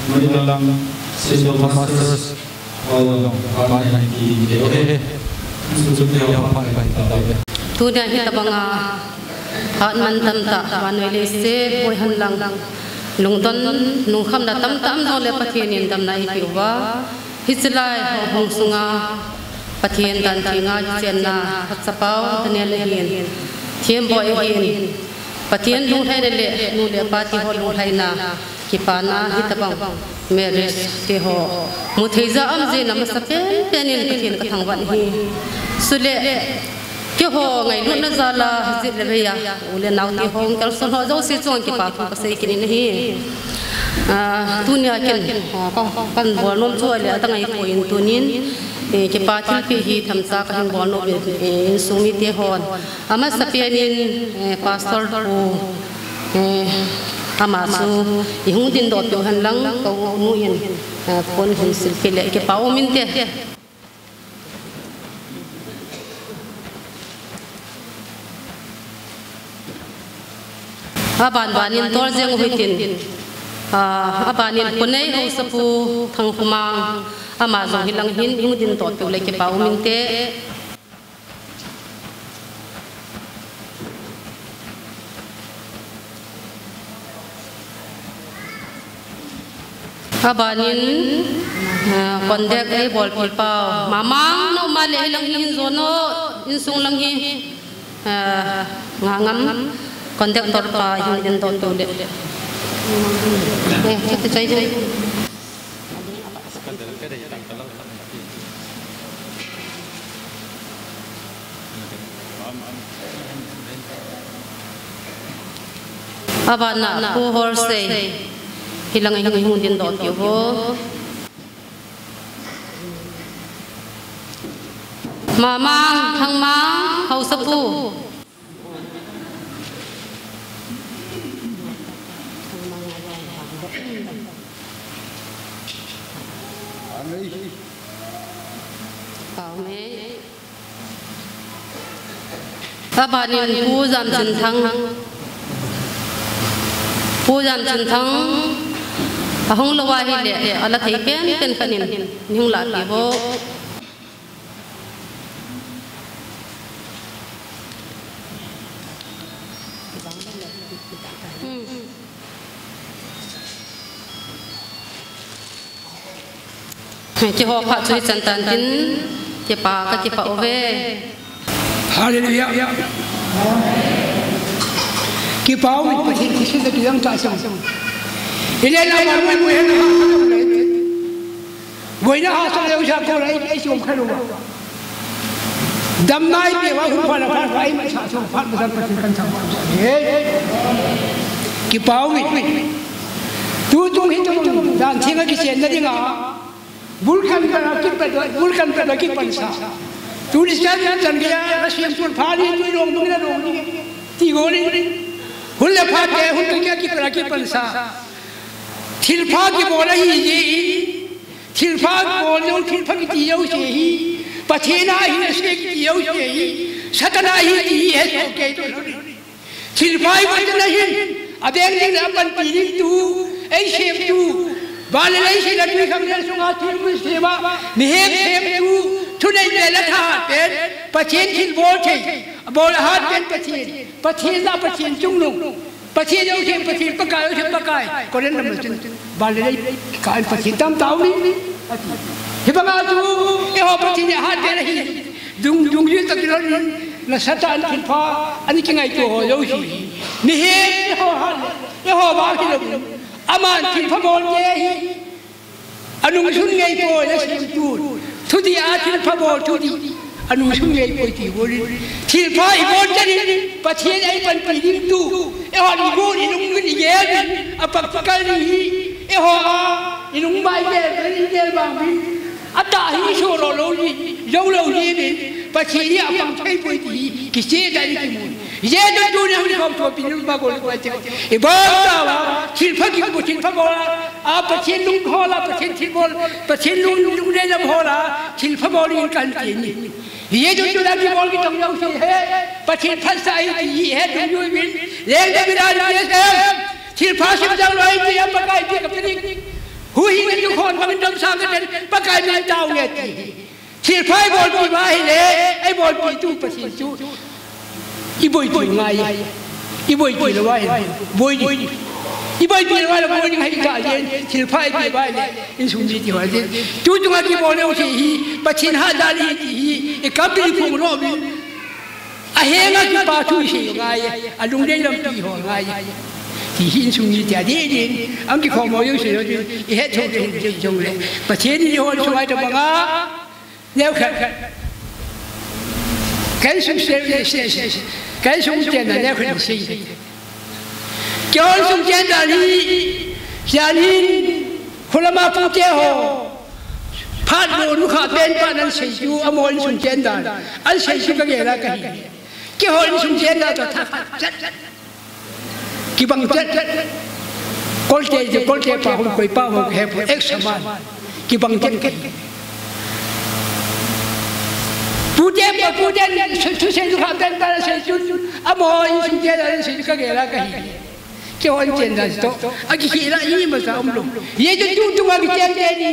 Madalang Sesol Masters Walang Kapan Di Dewe Susunya Papai Papai Tu dia kita banga Hat mantam tak Manuel se Boy hanlang Lungton Nungkham da tam tam Zole patienin tam na ikiwa Hisilai Hong sunga Patien dan tinga Jena Hatsapau Daniel Hin Tiem Boy Hin Patien lung hai le Nule pati ho lung hai na Kipana hitabang Meres Teho Mutheiza amze Namasapen Penin patien katang wan hi Sule Kyo ho ngai lu na zala Zit lebeya Ule nau ti hong Kalson ho Zau si chuang ki pa Tung kasay kinin hi Tunya ken Kan buwan nom chua le Atang ay koin tunin Ki pa tilpi hi Thamsa kahin buwan nom Insumi ti hon Ama sapianin Pastor po Ama su Ihung din dot yung hanlang Kau nuyin Pon hin silpile Ki pa umin te Abanin tol jeng huitin abanin punai ho sapu thang humang ama zong hilang hin hingudin to tu le ke pau minte abanin kondek ai bol pi pau mamang no male hilang hin zono insung lang hi ngangam kontek torpa hingin ton tu le kita cai cai abana ku horse hilang hingin ton tu ho mamang hangmang hausapu abanin pujam cintang ahong lawahi le ala thai pen kanin ning la ki bo Ci ho pha chui chantan tin ci pa ka ci pa ove Hallelujah. Ki pau mi pati kisi da kiyang ta sang. Ile na ma mu hen ha. Goina ha sang le usha ko lai ai chom khalo. Dam nai pe wa hu pa na pa ai ma cha chom phat ma san pa kan cham. Ki pau mi tu tung hi tung dan thinga ki chen na dinga. Vulkan pa da ki pansa. Tulis jangan gaya Rasul Tuhan Fahri tu dong tiga ni hulle phate hulle kya ki para ki pansa thilpha ki bola hi ye thilpha bol jo thilpha ki tiyo se hi pathena hi se ki tiyo se hi satana hi hai so ke to thilpha hi nahi abeng ni apan piri tu ai shem tu bale lai se latui khamjal sunga thilmu seva mehem shem tu Tunai bela tha pen patien thil bol thei bol hat pen patien la patien chunglu patien yo thei patien pakai koren nam chin balai kai patien tam tau ni hibanga tu e ho patien hat de rahi dung yin tak la satan thil pha ani kingai to ho yo si ni he ho han e ho ba ki lo aman thil pha bol ye hi anung sun ngai to la sim tu Tudi atil pabol tudi anu sungai poti boli til pai bon jadi patien ai pan pidim tu e ho ni go ni nung ni ye apak pakal ni e ho ni nung mai ye ni ye bang bi ata hi so lo lo ni yo lo ni ni patien ni apang pai poti ki se dai ki mu ye do du ni hu kom to pin ba gol ko te e ba ta wa til pa ki ko til pa go a patien nung ho la patien til bol patien nung ne la ho la til pa bol in kan ti ni ye do du la ki bol ki tong yo se he patien phan sai ti he du yu bin le de bi da ye se til pa sim jang loi ti am ba kai ti ka pin hui cái chú con mà mình đâm sang cái đến bắt cái mình trao nghe chỉ phải bồi bồi vai này ai bồi bồi chú bác sĩ chú ít bồi bồi ngay ít bồi bồi là vai bồi ít bồi bồi là vai là bồi những hay cả gì chỉ phải bồi vai này in sung đi điều gì chú chúng ta chỉ bồi đâu thì bác sĩ hát ra đi thì cái cặp đi cùng nó bị hiện nay cái bà chú sĩ ngay lung đây làm gì họ ngay thì hiện sung đi thì đi ông cái khó mọi sự rồi hết thôi rồi bác sĩ đi họ chúng ai cho bằng á nếu cái sung tiền là nếu không xin cho sung tiền là đi gia đìnhคนละมาพูดเจ้าพาดโดนลูกค้าเป็นป้านั้นเสียชูอมรสงเจนดาอันเสียชูก็เกี่ยวกับกันเกี่ยวกับสงเจนดาจะทักจัดกี่บังจัดกอลเจจะกอลเจป้าผมคุยป้าผมแค่เอ็กซ์สมานกี่บังจัดพูดเจ้าพูดเจ้าทุกเสียลูกค้าเป็นป้านั้นเสียชูอมรสงเจนดาเสียชูก็เกี่ยวกับกันเกี่ยวกับเจนดาสโตอากิคิระยี่มาสามลมยี่จะจุดจุดอากิเจนดานี่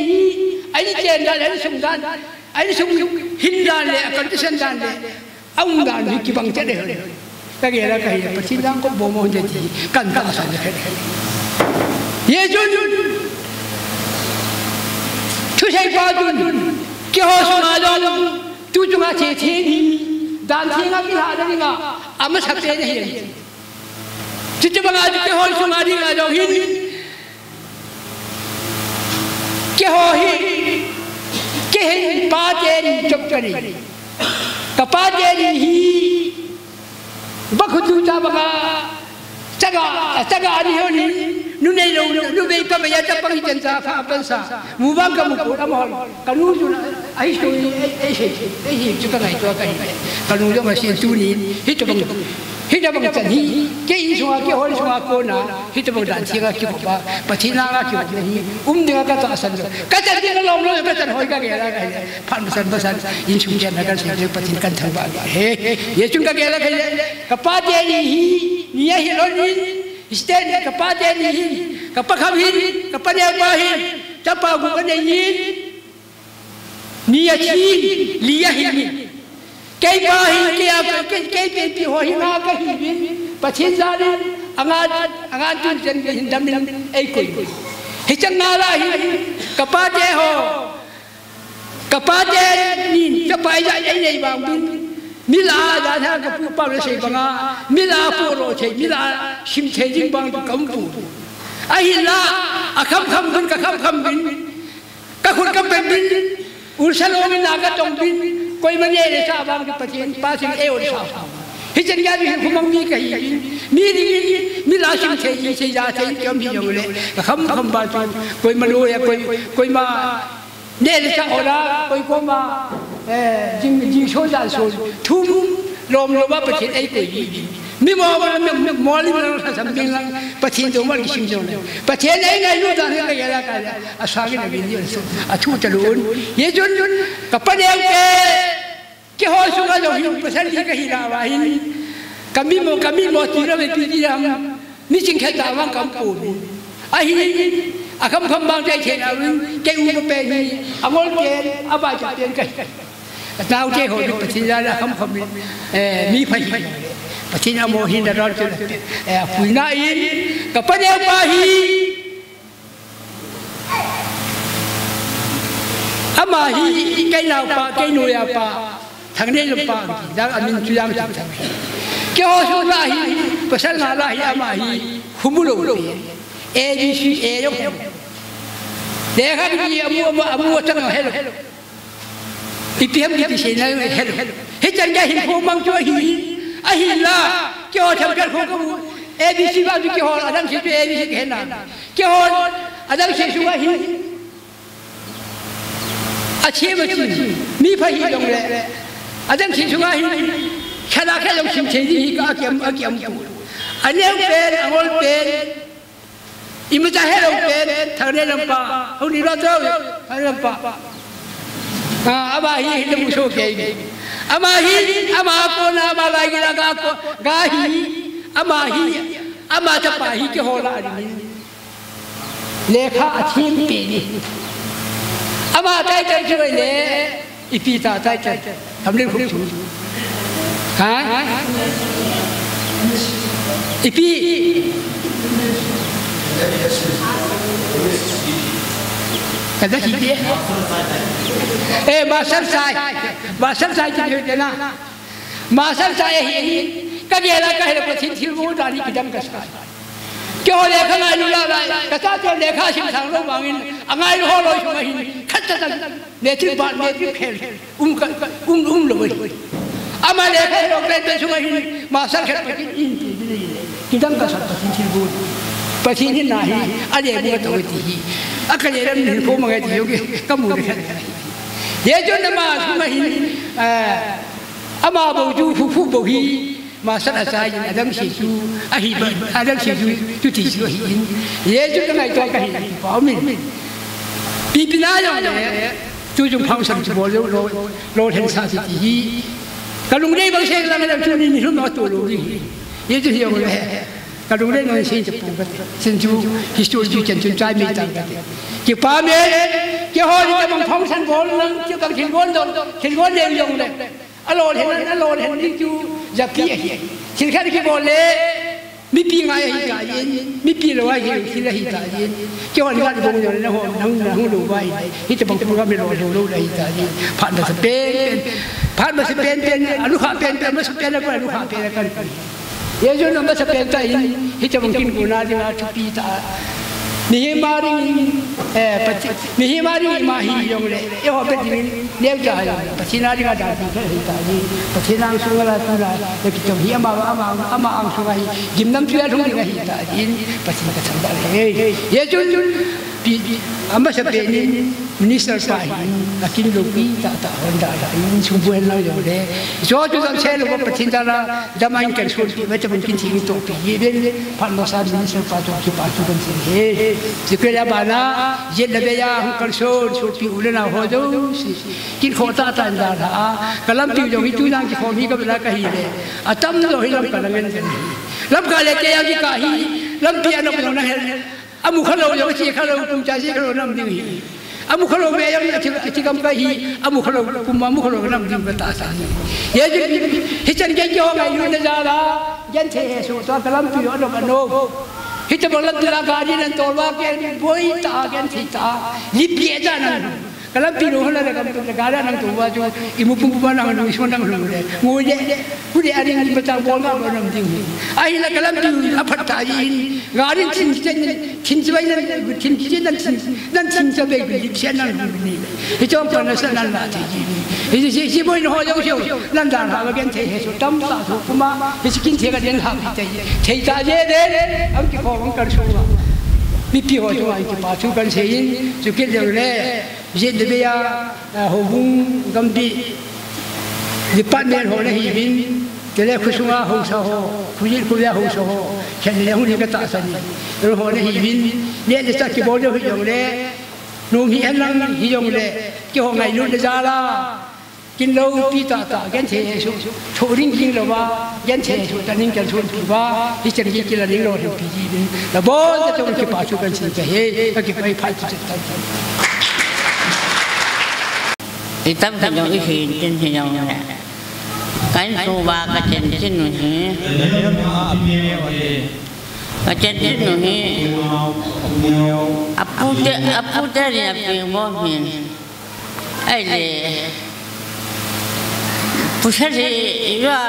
ไอ้นี่เจนดาไอ้นี่สงดานไอ้นี่สงหินดานเลยกันที่เส้นดานเลยเอาดานที่กี่บังเจได้เลยก็เกี่ยวกับกันปัจจุบันก็บ่มองจะจีกันตั้งสันนิษฐานยี่จุดทุกสิ่งป้าจุดเกี่ยวกับสมาจารจุดจุดอาเจทีนี่ดานที่งากิลาได้งาอามาสักเจได้เห็นจิตบังอาจจะหอยสมาธิอาจจะหินเกี่ยวหินเกี่ยวป้าเจนจบกันนี่กับป้าเจนฮีบักขุดูจ้าบังอาจักรอันนี้นี่นู่นนี่นู่นไปกับยาจับปังหินจ้าฟ้าเป็นสามูบังกับมุกุดามอลกันนู่นจุนไอ้ช่วยไอ้หินจุกันไหนตัวกันกันนู่นยังมาเสียจูนี่ฮิตบังฮิตบังจันฮีเกี่ยชัวเกี่ยวชัวโกนาฮิตบังดันที่ก็คิดว่าปัจจินาก็คิดว่านี่เดือก็ต้องสันก็จะเรื่องลมเลยก็จะหอยก็เกี่ยวกันพันภาษาอินชุมเจนกันสิ่งที่ปัจจิกันทั้งบ้านเฮ้ยจุนก็เกี่ยวกันกับป้าเจนี่นี่ฮิโรนี่สเตนกับป้าเจนี่กับป้าขมินกับป้าเนียป้าหินจับป้าบุกันนี่นี่ชีลียหินเกี่ยป้าหินเกี่ยเป็นที่หัวหินอาก็หินปัจจิจารีอ่างจุนเจนกับหินดำนี่ไอ้คุยฮิจังนาลาหินกับป้าเจโฮกับป้าเจนี่จะไปยังไงในบางบินมิลาดาท่ากับผู้ป้าเลยใช่บังอามิลาปูโรใช่มิลาชิมเชจิงบังกับปูไอ้หินละคำบินกับคำบินกับคนกับเป็นบินอุลสโลมิลากับจงบินकोई मने रे साबां के पचिन पासिन ए और सा हिजन या भी हुमंग मी कही मी लासिम थे से जा थे कम भी जोले खम बात कोई मलो या कोई मा ने रे सा ओरा कोई को मा जिंग सो जा सो थुम लोम लोबा पचिन ए कोई मी मोली समथिंग लंग पचिन जो मल सिम जो ने पचिन ए नै लु दा ने या का असागे ने बिन अथु चलुन ये जुन कपने के हो सुगा जो हिम पसन की कही रावा हिन कमी मो तीरा में पीती हम निचिंग खेता वां कम पू अहि अखम खम बांगใจเข็นเอาเกอุมเป็นอมลเกอบาจะเปลี่ยนกันนาวเจโหดิปฏิญาณคำมีไผปฏิญาโมหินดอนจุปุยนาอินกับปะเนปาฮีอามาฮีไกนาวปาไกนูยาปาทางนี้ลำปางที่ดังอามินจุยังจังจังเกี่ยวสุราฮีภาษาลาฮีอามาฮีหุมุโลเอดีซีเอยกเด็กคนนี้อามัวจังเฮลอีพีเอ็มดีซีนั่นเฮลเฮจังแกหินพูมังช่วยหินไอหินละเกี่ยวทำกันของกูเอดีซีว่าวิกิฮอลอาดังเชื่อเอดีซีเห็นนะเกี่ยวอาดังเชื่อสุราหินอาชีพมีพหิตรงเลยอาจารย์ชิงช่วยแค่ละแค่ลงชิมเชยที่ก็อาเกียมปูอันนี้เป็นอังกฤษเป็นอิมจ่าให้เราเป็นทางนี้ลำปาเขาดีเราเจ้าทางลำปาอามาฮีฮิตมุโชเกย์อามาฮีอามาโกนาอามาลายกิลากากาฮีอามาฮีอามาจะปาฮีเกี่ยวหลาดี เลขาทีมปีนี้อามาใจใจช่วยเลยอีปีตาใจใจทำเรื่องผู้ชูฮะอีปีกันได้กี่ปีมาสันสายจะอยู่ที่นั่นมาสันสายเห็นก็เดี๋ยวเราก็เห็นประสิทธิรู้ด้านนี้กิจกรรมกันเกี่ยวเลขาไงรู้อะไรก็ถ้าเกี่ยวเลขาสิ่งทางโลกบางอินอะไรรู้ฮอลอยช่วยหินขัดจัดเนติบาลเนติเพลเลยอามาเลขาเราเป็นช่วยหินมาสันแค่ประสิทธิกิจกรรมกันประสิทธิรู้ประสิทธินาฮีอะไรบุกตัวที่อาการเรื่องนี้ผมไม่ได้อยู่ก็มุ่งไปเดี๋ยวจนมาช่วยหินอามาบอกจูผู้บอกฮีมาสัตย์ใจอาดัมเสียจูอาฮีบันอาดัมเสียจูจุดที่ช่วยหินเดี๋ยวจนมาตัวกันหินพอมินปีปีน่าอย่างนี้จูจงพังสันจะบอกโลเทนซาสิที่ก็ลุงได้บางเชนแล้วก็จูนี่รุ่นน้องตัวลุงนี่เดี๋ยวจะเที่ยวเลยก็ลุงได้น้อยเชนจะปูกันเชนจูฮิสโตรีจูเชนจูใจไม่ต่างกันเกี่ยวกับเมื่อเกี่ยวกับจะบางพังสันบอลนั่งเกี่ยวกับเขียนบอลโดนเขียนบอลเลี้ยงยงเลยอโลเห็นอโลเห็นนี่จูจะพี่สิ่งแค่ที่บอกเลยไม่ปีไงหิตายินไม่ปีเราไว้ที่ละหิตายินเกี่ยวกับการบงอย่างนั้นหัวนั่งดูไว้ที่จะบางคนก็ไม่รู้เลยหิตายินผ่านมาสเปนเป็นอนุขาเป็นมาสเปนแล้วก็อนุขาเป็นกันเยอะจนมาสเปนใจที่จะบางคนกูน่าจะทุปีตานี่มารีนี่มารีมาฮียงเลยเอวเป็นเลี้ยงใจปัจจินารีก็ได้ที่เคยหิตายินปัจจินางสุราตุลาแต่ที่จะเฮียมาอังสุรายิมน้ำเชื่อทุ่งที่หิตายินปัจจินาก็สังเกตเยอะจนอามาสเปนมินิสเตอร์ไปนักกินลูกปีตาฮันดาอินชุมพวนเราอยู่เลยจอจุดนั้นเชลว่าปัจจินาราดำอินกันส่วนที่ว่าจะเป็นกินสิ่งตัวปีเย็นพันธุ์สารมินิสเตอร์ไปตัวที่ปัจจุบันสิ่งที่เคยได้บ้านะเย็นเลยยาหุ่นกันส่วนที่อุลนาหัวดูกินข้าวตาตันดาราก็ลำปีจงที่จุนังที่ข้าวมีก็เป็นอะไรกันเลยอาตั้มเราให้ลำกันเงินกันลำกันเลยแกยังที่กาฮีลำปีอันนั้นเป็นอะไรอามุขเราอย่างที่เขาเราภูมิใจที่เขาเรานำดีอามุขเราเมียยังที่กำกับฮีอามุขเราคุมอามุขเรานำดีเป็นตาสานเยอะจนฮิจันยังย่อไงอยู่ในจารายันเทสุตอนลำปีอันนั้นโนฮิตบอลตีลากาดีนั่นตัวว่าแกบอยตาแกที่ตาลิบเยจานั่นก็ลำปีโน่นอะไรกันตัวการนั่นตัวว่าจูอิมุปุ่มปุ่มนั่งดูชวนนั่งดูเลยงูเย่ผู้ใดอะไรกันประจำบอลก็บอลนั่งดูไอ้ละก็ลำปีอภัตตายินงานนี้ชินสบายนั่นชินชินสบายลิบเชนนั่นดูนี่ฮิจอมปนัสนั่นละที่ฮิบอยโน่ยังเชียวนั่นด่าหาว่าแกเทสุตั้มตาสุกุมาฮิสกินเทกันยังหาที่ใจเทตาเย่เด้อันที่เขาบังกันชัวมีพี่หัวตัวอีกป่าชูกันเสียงสุกิเลเล่เย็นเดียหัวบุ้งกำดีดิปันเมนหัวเลยหินเจริญคุสุงาหัวสาวคุยคุยหัวสาวแค่นี้หัวนี้ก็ตาสันนี่หัวเลยหินเนี่ยจะสักกี่บอลจะหิยงเล่นุ่งหินนั่งหิยงเล่กี่หัวไงลุ้นจะลากินเหล้าปีตาแกนเชยสุชูริงกินเหล้าว่าแกนเชยสุตันนิงกันชวนปีว่าที่จะกินละลิงโลหิตปีจีนแล้วบอลจะต้องกินปลาชูกันเชยจะเฮ้ก็กินไปพัดจุดตันอีตั้มกันยังอีหินจนยังเนี่ยการสูบากระเจนชิ้นหนุ่ยกระเจนชิ้นหนุ่ยอับพูดเนี่ยเป็นบ่เห็นไอ้เลยผู้ชายว่า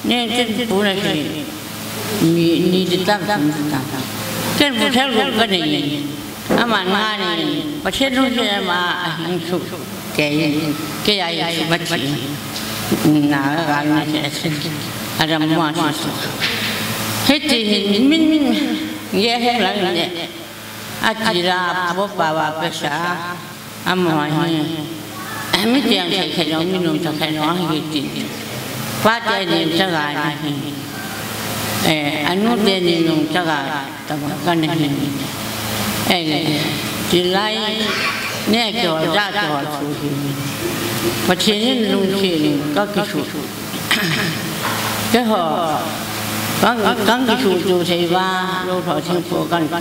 เนี่ยจะพูดอะไรนี่จะตั้งเช่นผู้ชายรู้กันนี่อามันงานนี่ประเทศนู้นจะมาหิงสุแกใหญ่บัดนี้น่ารักนี่อารมณ์มาสุดเฮ้ยที่มินเยอะให้เราเนี่ยอาจิราพบบ่าวเปชาอามันไม่เตียงใครน้องมีนุ่มจะใครน้องให้กินฟ้าใจนี่จะกายนี่อันนู้นเดียนี่นุ่มจะกายแต่ว่ากันนี่จีไรเนี่ยจอดจ้าจอดสูงพอเชียนลุงเชียนก็คือสูงก็หอ刚个出就谁吧，有头青坡干就我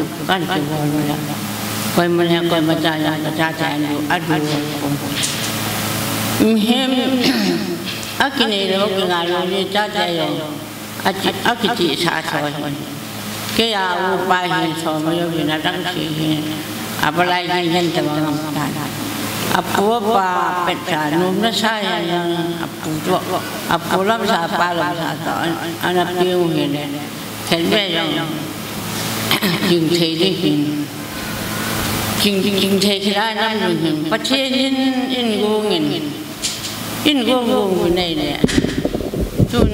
了，怪么呢？怪么家呀？家家有阿杜，阿今年我跟阿罗你家家有，阿去自杀错，给阿我拜hin错没有人那当时hin，阿不来hin hin怎么办？Apo pa peta num na saya yang apo lam sa pa lam sa to anak piu hin khen be yang jing thei de hin jing thei kira nam hin pa che in go ngin nei ne tun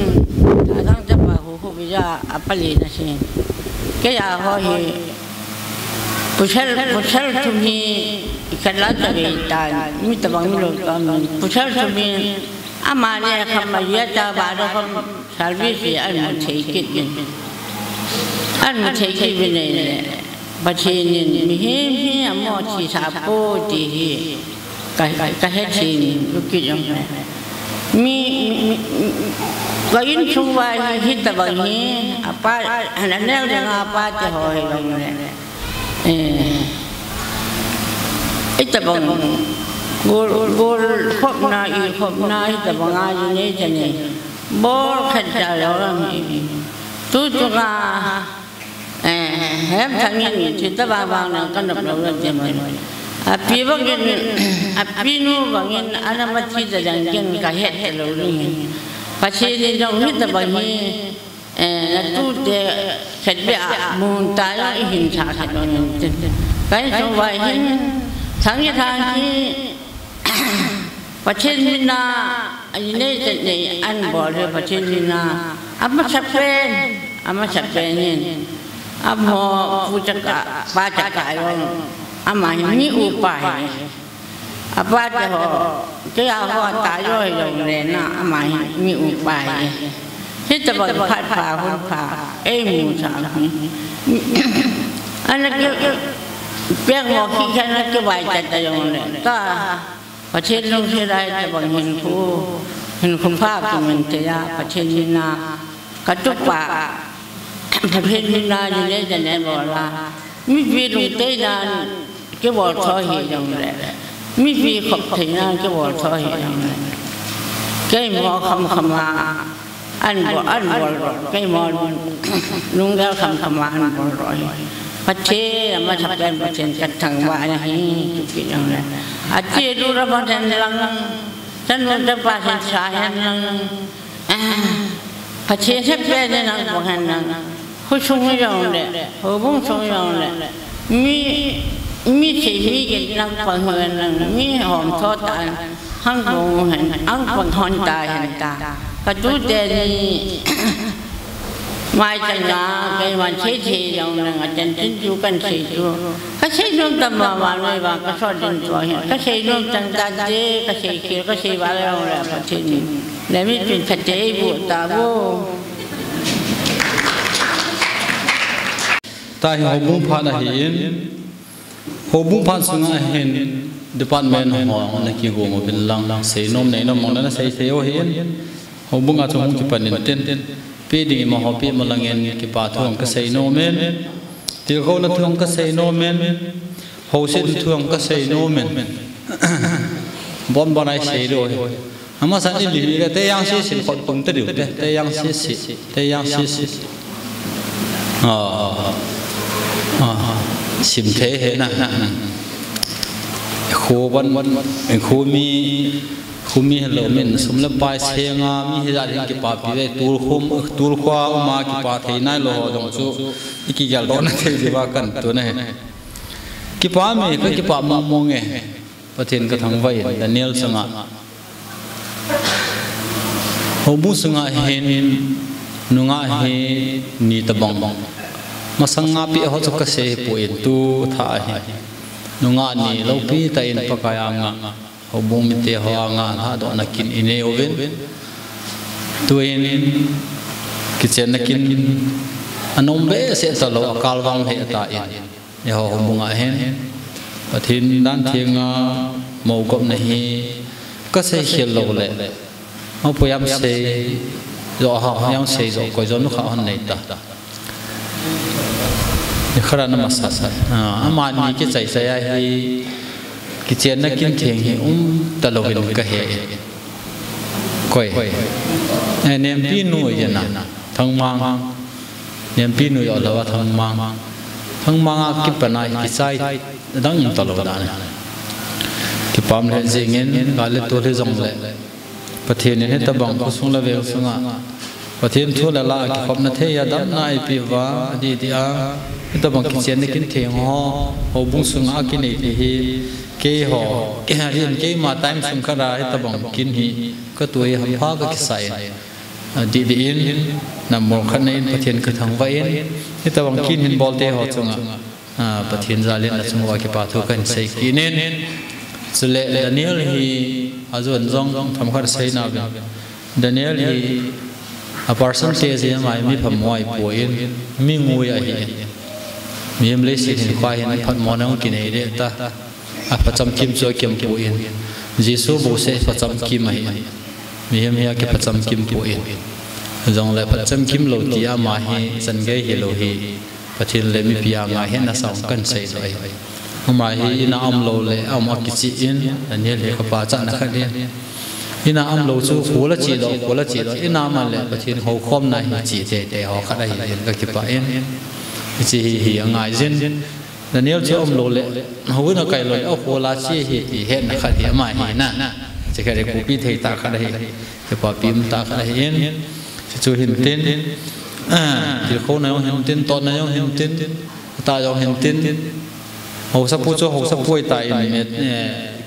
ta dang ja pa ho bi ja apali na sin ke ya ho hi pushal tumi ikanlah terbitan ini tabang milu kami pushal tumi amane khamaya ta bado kham service an muthekit bine bachenin mi amo chi sapo ti ka hechin lukit yang mi gain chuwa hi tabang ni apa ananel dengan apa te hoi itu bang gol khop na itu bang aja ni jadi bol kerja orang ini tu juga hem tangin kita bang nak kan nak zaman api nu bangin anak mati jangan kahet lalu ni pasal ni jauh itu bang ni tu de kerja muntah ini sakit orang kan semua ini sangat sangat pasal ni na ini jadi anbol pasal ni na apa siapa ni apa pujak orang ama ini upaya apa tu dia awak tahu yang lena ama ini upaya kita bagi pah musa anak biar wakil kan ke baca tajam le ta pasal long serai bang hinku pah kementerian pasal na katupa pasal na jadi jadi bola mi biru tenan ke bol thohi yang le mi bi khop tenan ke bol thohi yang le ke mo khama an bol cái món nung gạo khăm an bol rồi phát chế mà sắp đến phát triển các thằng bạn này chụp cái này à chế đủ ra phát triển lăng chân luôn ra phát triển sai lăng phát chế sắp đến nên là phát triển lăng hồi sống rồi đấy hồi bông sống rồi đấy mi chỉ cái lăng phát triển lăng mi hòm thoát tan hăng bông hăng phần hòn tài hòn ta cái chú tên mai chẳng là cái mà chế dòng là chân chính chú cần chế chú cái chế luôn tâm mà nói và cái số điện thoại cái chế luôn chẳng ta chế cái chế kia cái chế vào đâu là cái chế để mình chuyển phát chế bộ ta vô tại hồ bung pha là hiện hồ bung pha xuống hiện department họ là kia gồm một bên lăng xây nôm này nôm mong nó xây ô hiện hồ bung ở trong cái phần nền tên pi đi mà họ pi mà là nghe cái bà thường cái xây nôm men tiêu khâu nó thường cái xây nôm men hồ xây thường cái xây nôm men bon này xây rồi mà sáng đi lì cái tây yang xây xin phật bung tới được tây yang xây sim thế hệ nè khu văn khu mi hello men sum la pai senga mi he ja ki pa pi ve tur khwa ma ki pa thei nai lo dong chu ki gal don thei diwa kan tu ne ki pa me ki pa ma mo nge pathin ka thang vai Daniel sanga hobu sanga hen nunga he ni tabang masanga pi ho chu ka se po in tu tha hi nunga ni lo pi ta in pakaya nga hobung mi te ho nga ha do nakin ine oven tuin kitchen nakin anom be se ta lo akal wang he ta in ya hobung a hen pathin dan thianga mo ko na hi ka se khel lo le mo poyam se zo ha yang sei zo ko zo nu kha hon nei ta ni khara na masa sa ama ni ke chai sai hi ki chen na kin theng hi ta lo bin ka he koi nem pi nu ye na thang mang nem pi nu yo la wa thang mang ki panai ki sai dang ta lo da ki pam le jingen ga le to le jong le pathian ne ta bang ko sung la ve sunga pathian thu la la ki khop na the ya dam nai pi wa di dia ta bang ki chen ne kin theng ho bung sunga ki nei hi ke ho ke harin ke ma time sum khara ta bang kin hi ka tuai ham pha ka ki sai di in nam mo khan nei pathian ka thang wa in ta bang kin hin bol te ho chunga pathian za le na chungwa ki pa thu kan sei kinin sule Daniel hi azon zong tham khar sei na be Daniel hi a percentage ya mai mi pham moi po in mi ngui a hi mi em le si hin kwa hin phat mo nang ki nei de ta a pacham kim so kim po in Jesu bo se pacham kim a hi mi em ya ki pacham kim po in zong le pacham kim lo ti a ma hi san ge hi lo hi pathin le mi pia nga hen na sang kan sei doi ma hi na am lo le am a ki chi in Daniel he ka pa cha na kha de ina am lo chu khola chi do ina ma le pathin ho khom na hi chi te ho kha dai ka ki pa in chi hi ngai jin Daniel chu am lo le ho na kai lo a khola chi hi he na kha hi ma hi na chi ka de ku pi thei ta kha dai ke pa pim ta kha dai in chu hin tin thì khâu này ông hiện tin tôn này ông hiện tin ta ông hiện tin hậu sắp phu cho hậu sắp phu tại này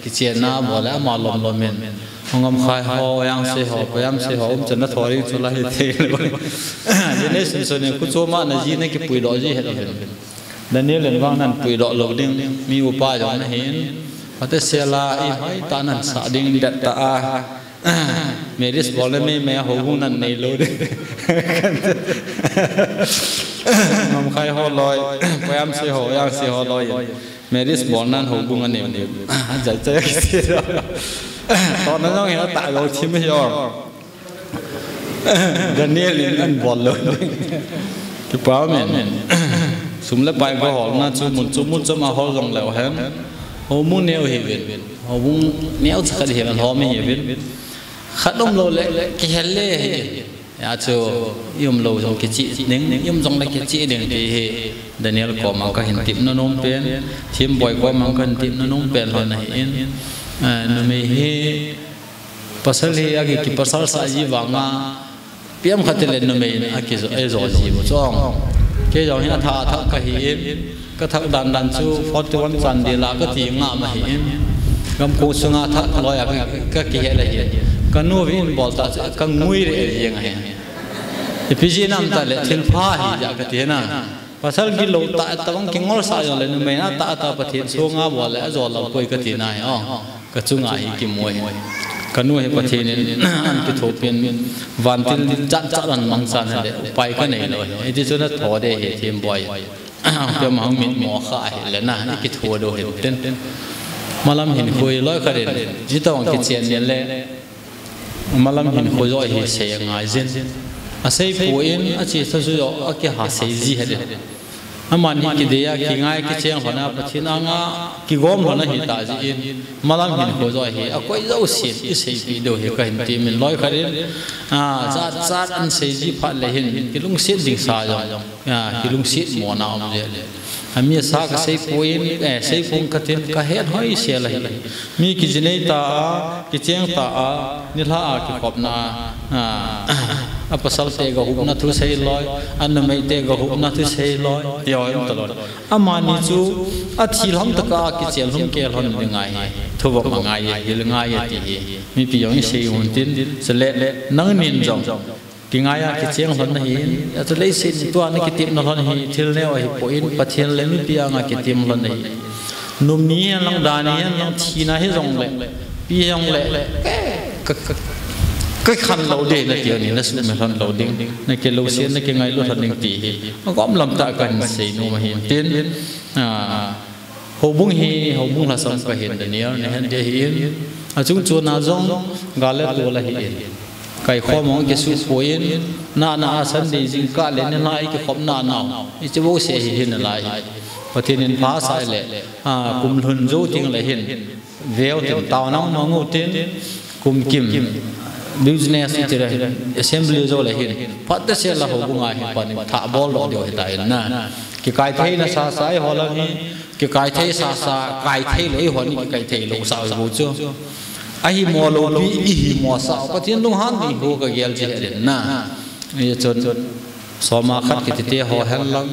cái chuyện na bỏ lẽ mà lom mình ông âm khai họ yang se họ ông chân nó thổi cho lại thế rồi thế nên sinh này cứ cho mà là gì này cái bụi đỏ gì hết rồi Daniel lên vang nan bụi đỏ lộc đinh mi upa giống này hiện và thế xe la ai hỏi ta nan sa đinh đặt ta Meris boleh me hubungan nei lo de ngom khai ho loi payam se ho yang se ho loi Meris bonan hubungan nei de jai jai se ro to na jong he ta lo chim he yo Daniel in bol lo ki pa men sum la pai ko hol na chu mun chu ma hol jong lo hem ho mun neo he vin ho mun neo cha he han ho me he vin khát đông lô lệ cái hèn lệ à chú yếm lô trong cái chị nín yếm trong cái chị nín thì Daniel có mang cái hình tiệm nó nôm bên thêm bồi có mang cái hình tiệm nó nôm bên hồi này in nó mới he pasal he cái pasal sa gì vàng à piam khát lên nó mới cái rồi gì một trong cái rồi hiện thà cái hình cái thằng đàn chú 41 chân đi là cái tiếng ngã mà hình gam cô sung à thà lôi cái hệ là hiện kanu vin bolta kang ngui re yang hai epiji nam ta le thil pha hi ja ka te na pasal gi lo ta tawang ki ngol sa yo le no me na ta pathin songa bol le zo lo koi ka ti nai ka chunga hi ki moi kanu he pathin an ki thopin van tin chat ran mang san le pai ka nei lo e ti chuna tho de he thim boy pe ma min mo kha he le na ki tho do he ten malam hin khoi loi ka re ji tawang ki chen ne le malam hin khoi hi se ngai zen a sei puin a chi sa su yo a ki ha sei ji he de aman hi ki deya ki ngai ki cheng hona pathin anga ki gom hona hi ta ji in malam hin khoi hi a koi zo sin i sei pi do he ka hin ti min loi kharin chat an sei ji pha le hin ki lung sit ding sa jo ki lung sit mo na om le ami sa ka sei puin sei pung ka tin ka het hoi se la hi mi ki jinei ta ki cheng ta a ni la ki khop na a pasal te ga hup na thu sei loi an mai te ga hup na thu sei loi yo em talon amani chu a thil hom taka ki chel hum ke hon ni ngai thu bok ma ngai ye le ngai ye ti mi pi yong sei hun tin se le nang nin jong ki ngai ya ki cheng hon hi a tu le sin tu an ki tim no hon hi thil ne wa hi point pathian le mi pi anga ki tim hon hi num ni lang da ni lang thi na hi jong le pi jong le cái khăn lâu đê là kiểu này là sự mình khăn lâu đê này cái lâu xiên này cái ngày lúc thật đình tỷ nó gom làm tạ cần xây nô mà hiện tiến hồ bung là xong cái hiện đại này hiện đại hiện chúng chuột nào giống gà lết đồ là hiện cái kho mong cái suy phối na sân đi dính cả lên lại cái khóm na nào ít chứ vô sẽ hiện lại và thì nên phá sai lệ cùng hồn dấu tiếng lại hiện véo tiếng tàu nóng nó ngô tiếng cùng kim business itu dah assembly zo lah hin pada se lah hubung ai pan tha bol lo dio hitai na ki kai thei na sa sai hola ni ki kai thei sa kai thei lei hon ki kai thei lo sa bo chu ai mo lo bi i mo sa pathin lung han ni ho ka gel je na ye chon soma khat ki te ho hel lang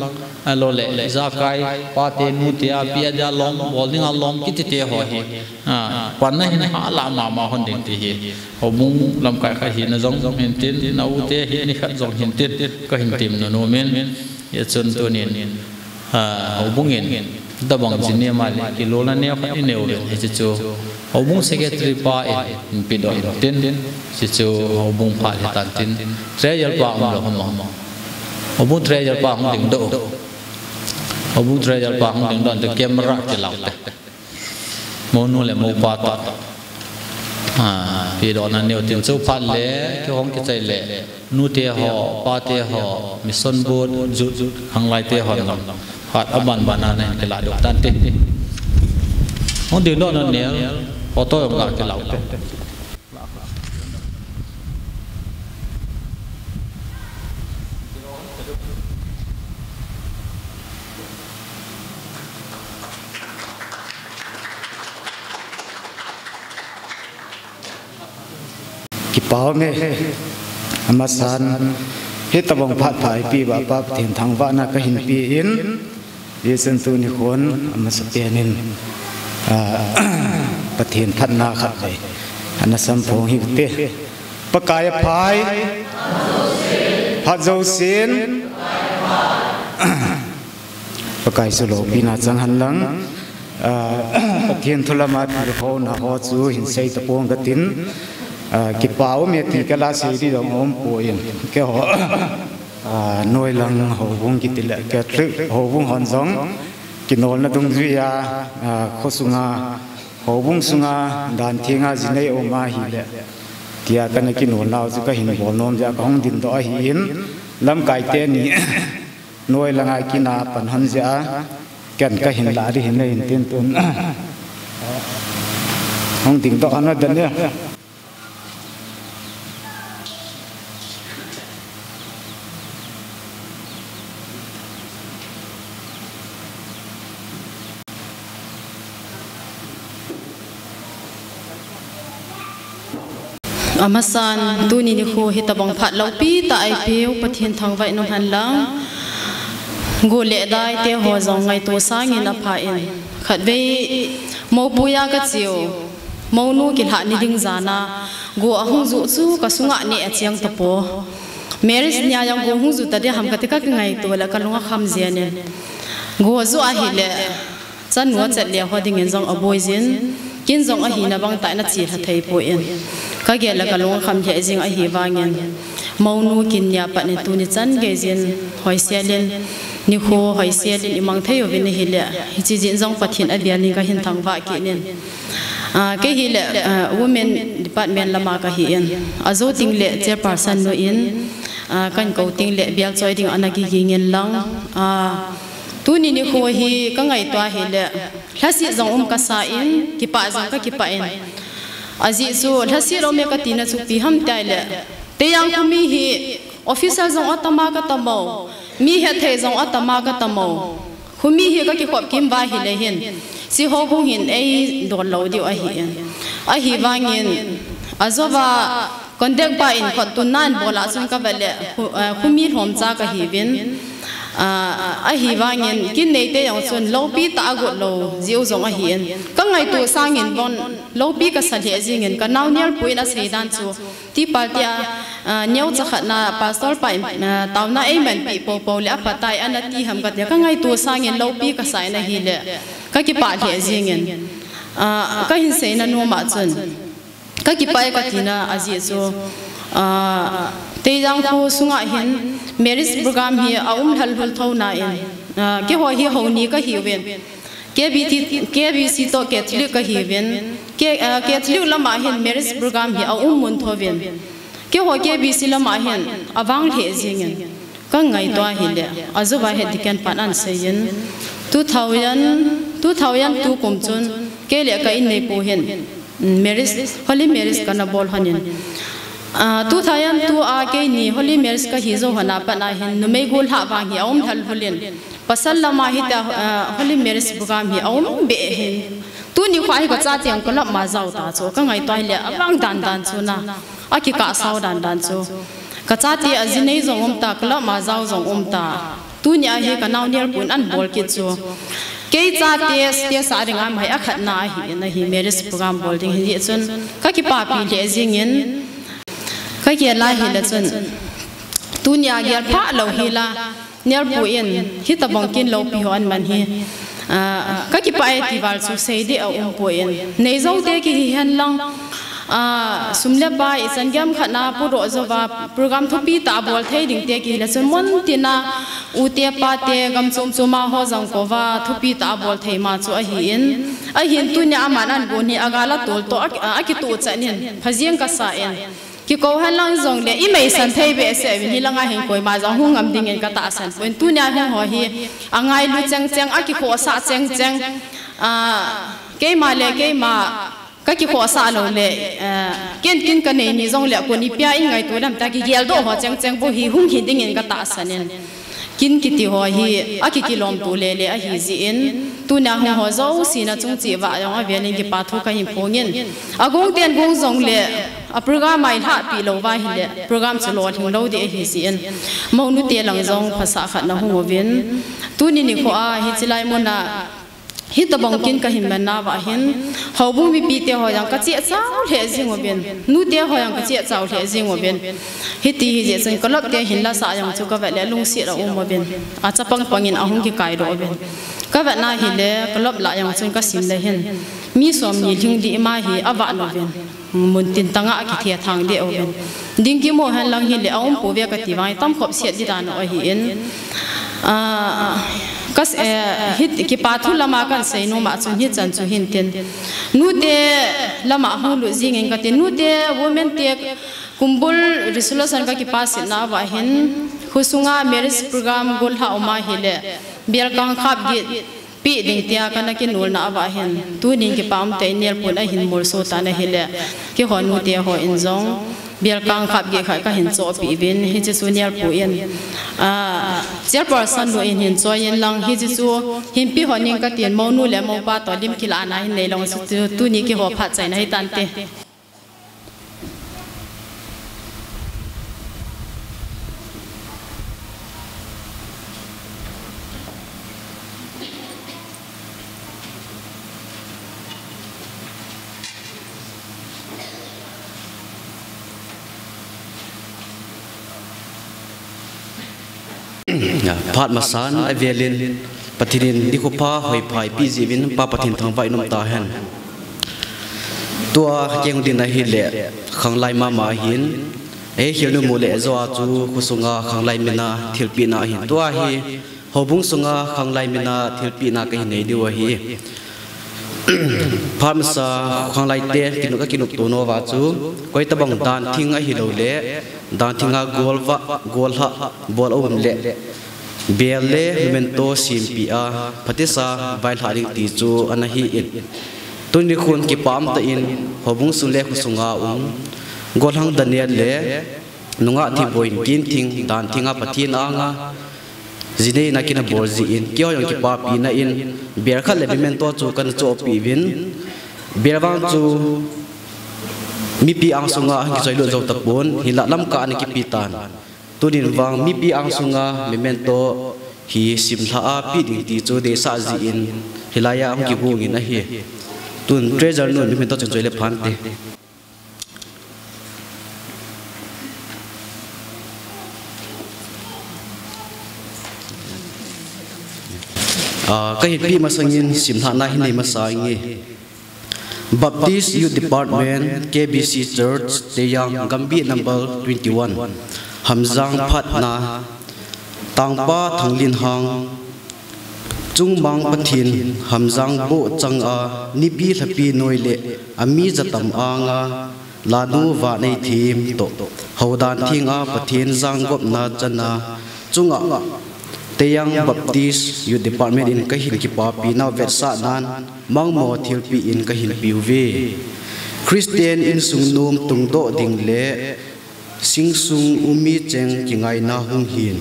alo le za kai pa te nu te a pia ja lom bowling a lom ki te ho hi pan na hin ha la ma hon ding ti hi hobung lam kai kha hi na jong hin tin na u te hi ni khat jong hin tin ka hin tim no men ye chon to nin hobung in da bang jin ne ma le ki lo la ne kha ni ne o he chu hobung secretary pa in pi do tin si chu hobung pha le tan tin treasure pa lo hom Abu treasure pa hong ding do Abu treasure pa hong ding do the camera ke lau te mo nu le mo pa ta pi do na neu tin chu phat le ke hong ke chai le nu te ho pa te ho mission board ju hang lai te ho ngam phat aban banana ke la do tan te hong ding do na ne photo ga ke lau te Kipau me amasan hitabong phat phai pi ba pa thian thang wa na ka hin pi in yesan tu ni khon amasapianin pathian phat na khat kai anasam phong hi te pakaya phai phat zo sin pakai sulo pina chang han lang pathian thulama thir ho na ho chu hin sei ta pong ka tin ki pau me ti kala se ri dong om poin ke ho noi lang ho bung ki til ke tru ho bung hon jong ki nol na dung ju ya khosunga ho bung sunga dan thinga jinei o ma hi le tia kana ki nol naw ju ka hin bol nom ja ka hong din do hi in lam kai te ni noi langa ki na pan han ja ken ka hin la ri hin nei tin tun hong ding do ana dan ne Amasan tuni ni kho hitabang phat lopi ta ai peu pathian thang vai nom han lang go le dai te ho zong ngai to sang in a pha in khat ve mo puya ka chiu mo nu ki ha ni ding zana go ahung zu chu ka sunga ni achiang ta po marriage nya yang go hung zu ta de ham ka te ka ngai to la ka lunga kham zia ne go zu a hi le chan ngo chat le ho ding en zong a boy zin kin zong a hi na bang ta na chi tha thei po in ka ge la ka lunga kham he jing a hi wangin mo nu kin nya pa ni tu ni chan ge zin hoi sia len ni kho hoi sia len imang thei ovin hi le hi chi jin zong pathin a bian ni ka hin thang wa ki nen ke hi le women department lama ka hi en azo ting le chairperson no in kan ko ting le bial choi ding anaki gi ngin lang tu ni ni kho hi ka ngai twa hi le hlasi zong ka sa in ki pa zong ka ki pa in azi su hlasi ro me ka tina chu pi ham tai le te yang ku mi hi officer zong atama ka tamo mi he the zong atama ka tamo khumi hi ka ki khop kim ba hi le hin si ho bung hin ei don lo di a hi wangin azoba contact ba in khot tu nan bola sun ka bele khumi hom cha ka hi win a hi wangin kin nei te yang chun lo pi ta go lo jiu zong a hian ka ngai tu sangin bon lo pi ka sa le jingin ka naw nial puina seidan chu ti partia nyau cha khatna pastor pa tauna amen pi po po le apatai anati ham ka te ka ngai tu sangin lo pi ka sai na hi le ka ki pa le jingin ka hin sei na no ma chun ka ki pa ka tina aji chu te jang khu sunga hin marriage program hi hal hul thona in ke ho hi ho ni ka hi wen KBC to Catholic ka hi wen Catholic lama hin marriage program hi mun tho wen ke ho ke bi silama hen awang the jingen ka ngai to hi le azuba he dikan panan seyin 2002 kumchun ke le ka in nei po hen marriage holy marriage kana bol hanin 2002 a ke ni holy marriage ka hi zo hana pana hin numei gol ha wa hi om thal hulen pasal lama hi ta holy marriage program hi om be hen tu ni khwai ko cha tiang ko la ma zau ta cho ka ngai to le awang dan chuna aki ka sau dan cho ka cha ti azinei zong om ta kala ma zau zong om ta tu ni a he ka naw ner pun an bol ki cho ke cha te sa ringa mai akhat na hi marriage program bolding hi chun ka ki pa pi le jingin ka ki la hi le chun tu ni a gyal pha lo hi la ner pu in hi ta bong kin lo pi ho an man hi ka ki pa e ti wal chu sei de a pu in nei zo te ki hi han lang sumle ba isan gam khana puro zowa program thupi ta bol thei ding te ki la chun mon tina u te pa te gam chum chuma ho jang ko wa thupi ta bol thei ma chu a hin tu nya man an bo ni agala tol to a ki tu chanin phajiang ka sa en ki ko han lang zong le i mai san thei be se ni langa hen koi ma jang hung am ding en ka ta san point tu nya hen ho hi angai lu chang a ki ko sa chang ke ma le ke ma ka ki kho sa lo le kin ka nei ni zong le ko ni pya in ngai to dam ta ki gel do ho chang bo hi hung hi ding in ka ta sanen kin ki ti ho hi a ki kilom tu le a hi ji in tu na ho zo si na chung chi wa yong a velin ki pa thu ka hi phongin agong ten gong zong le a program mai ha pi lo wa hi le program chu lo thing lo de hi si in mo nu te lang zong phasa khat na hu win tu ni kho a hi chilai mon na hi ta bong kin ka him na wa hin hobu mi pi te ho yang ka chi chaw le jing wo ben nu te ho yang ka chi chaw le jing wo ben hi ti hi je chen kolok te hin la sa yang chu ka wa le lung si ra um wo ben a cha pang pangin ahung ki kai ro ben ka wa na hi le kolop la yang chen ka sim le hin mi som ni thing di ma hi awa no ben mun tin tanga ki thia thang de o ben ding ki mo han lang hi le aum pu ve ka ti wai tam khop siat di dan o hi in kas hit ki pathu lama kan sei no ma chun hi chan chu hin ten nu te lama hulu jing en ka te nu te women te kumbul resolution ka ki pas na wa hin khusunga marriage program gol ha oma hile ber kang khap gi pi ding tia kana ki nul na wa hin tu ning ki pam te ner pun a hin mur so ta na hile ki ho nu te ho in zong biar kang khap ge khai ka hin cho pi bin hi chi sunior pu in chair person lo in hin cho yin lang hi chi chu hin pi honing ka tin mo nu le mo pa to lim khila na hin nei long su tu ni ki ho pha chai na hi tan te Phat masan ai velin pathirin di ko pa hoi phai pi jivin pa pathin thang vai nom ta hen tua keng din na hi le khang lai ma hin e hianu mu le zo chu khusunga khang lai mina thilpi na hin tua hi hobung sunga khang lai mina thilpi na ka nei di wa hi phamsa khang lai te kinu to no wa chu koi ta bang dan thing a hi lo le dan thinga gol ha bol om le bele mento simpia patisa vai haring ti chu anahi in tuni khun ki pam ta in hobung sule khusunga gol hang daniel le nunga thi boin kin thing dan thinga pathin anga zine na kina borzi in kyo yong ki pa pi na in ber kha le mento chu kan cho pi win berwang chu mi pi ang sunga ki soilo zo tapon hila lam ka ani ki pitan tunin wang mi pi ang sunga memento hi simla a pi ding ti chu de sa ji in hilaya ang ki hung in a hi tun treasure no memento chen choi le phan te ka hit pi masangin simla na hin nei masangi Baptist Youth Department KBC Church Teyang Gambi number 21 Hamzang Phatna Tangpa Thanglin Hang Chungbang Pathin Hamzang Bo Changa Nipi Thapi Noile Ami Jatam Anga la nu va nei thim to hodan thinga pathian zang gop na chana chunga Teyang Baptist Youth Department in kahin ki pa pina versa nan mangmo thilpi in kahin piuve Christian in sungnum tungdo ding le singsung umi cheng kingai na hung hin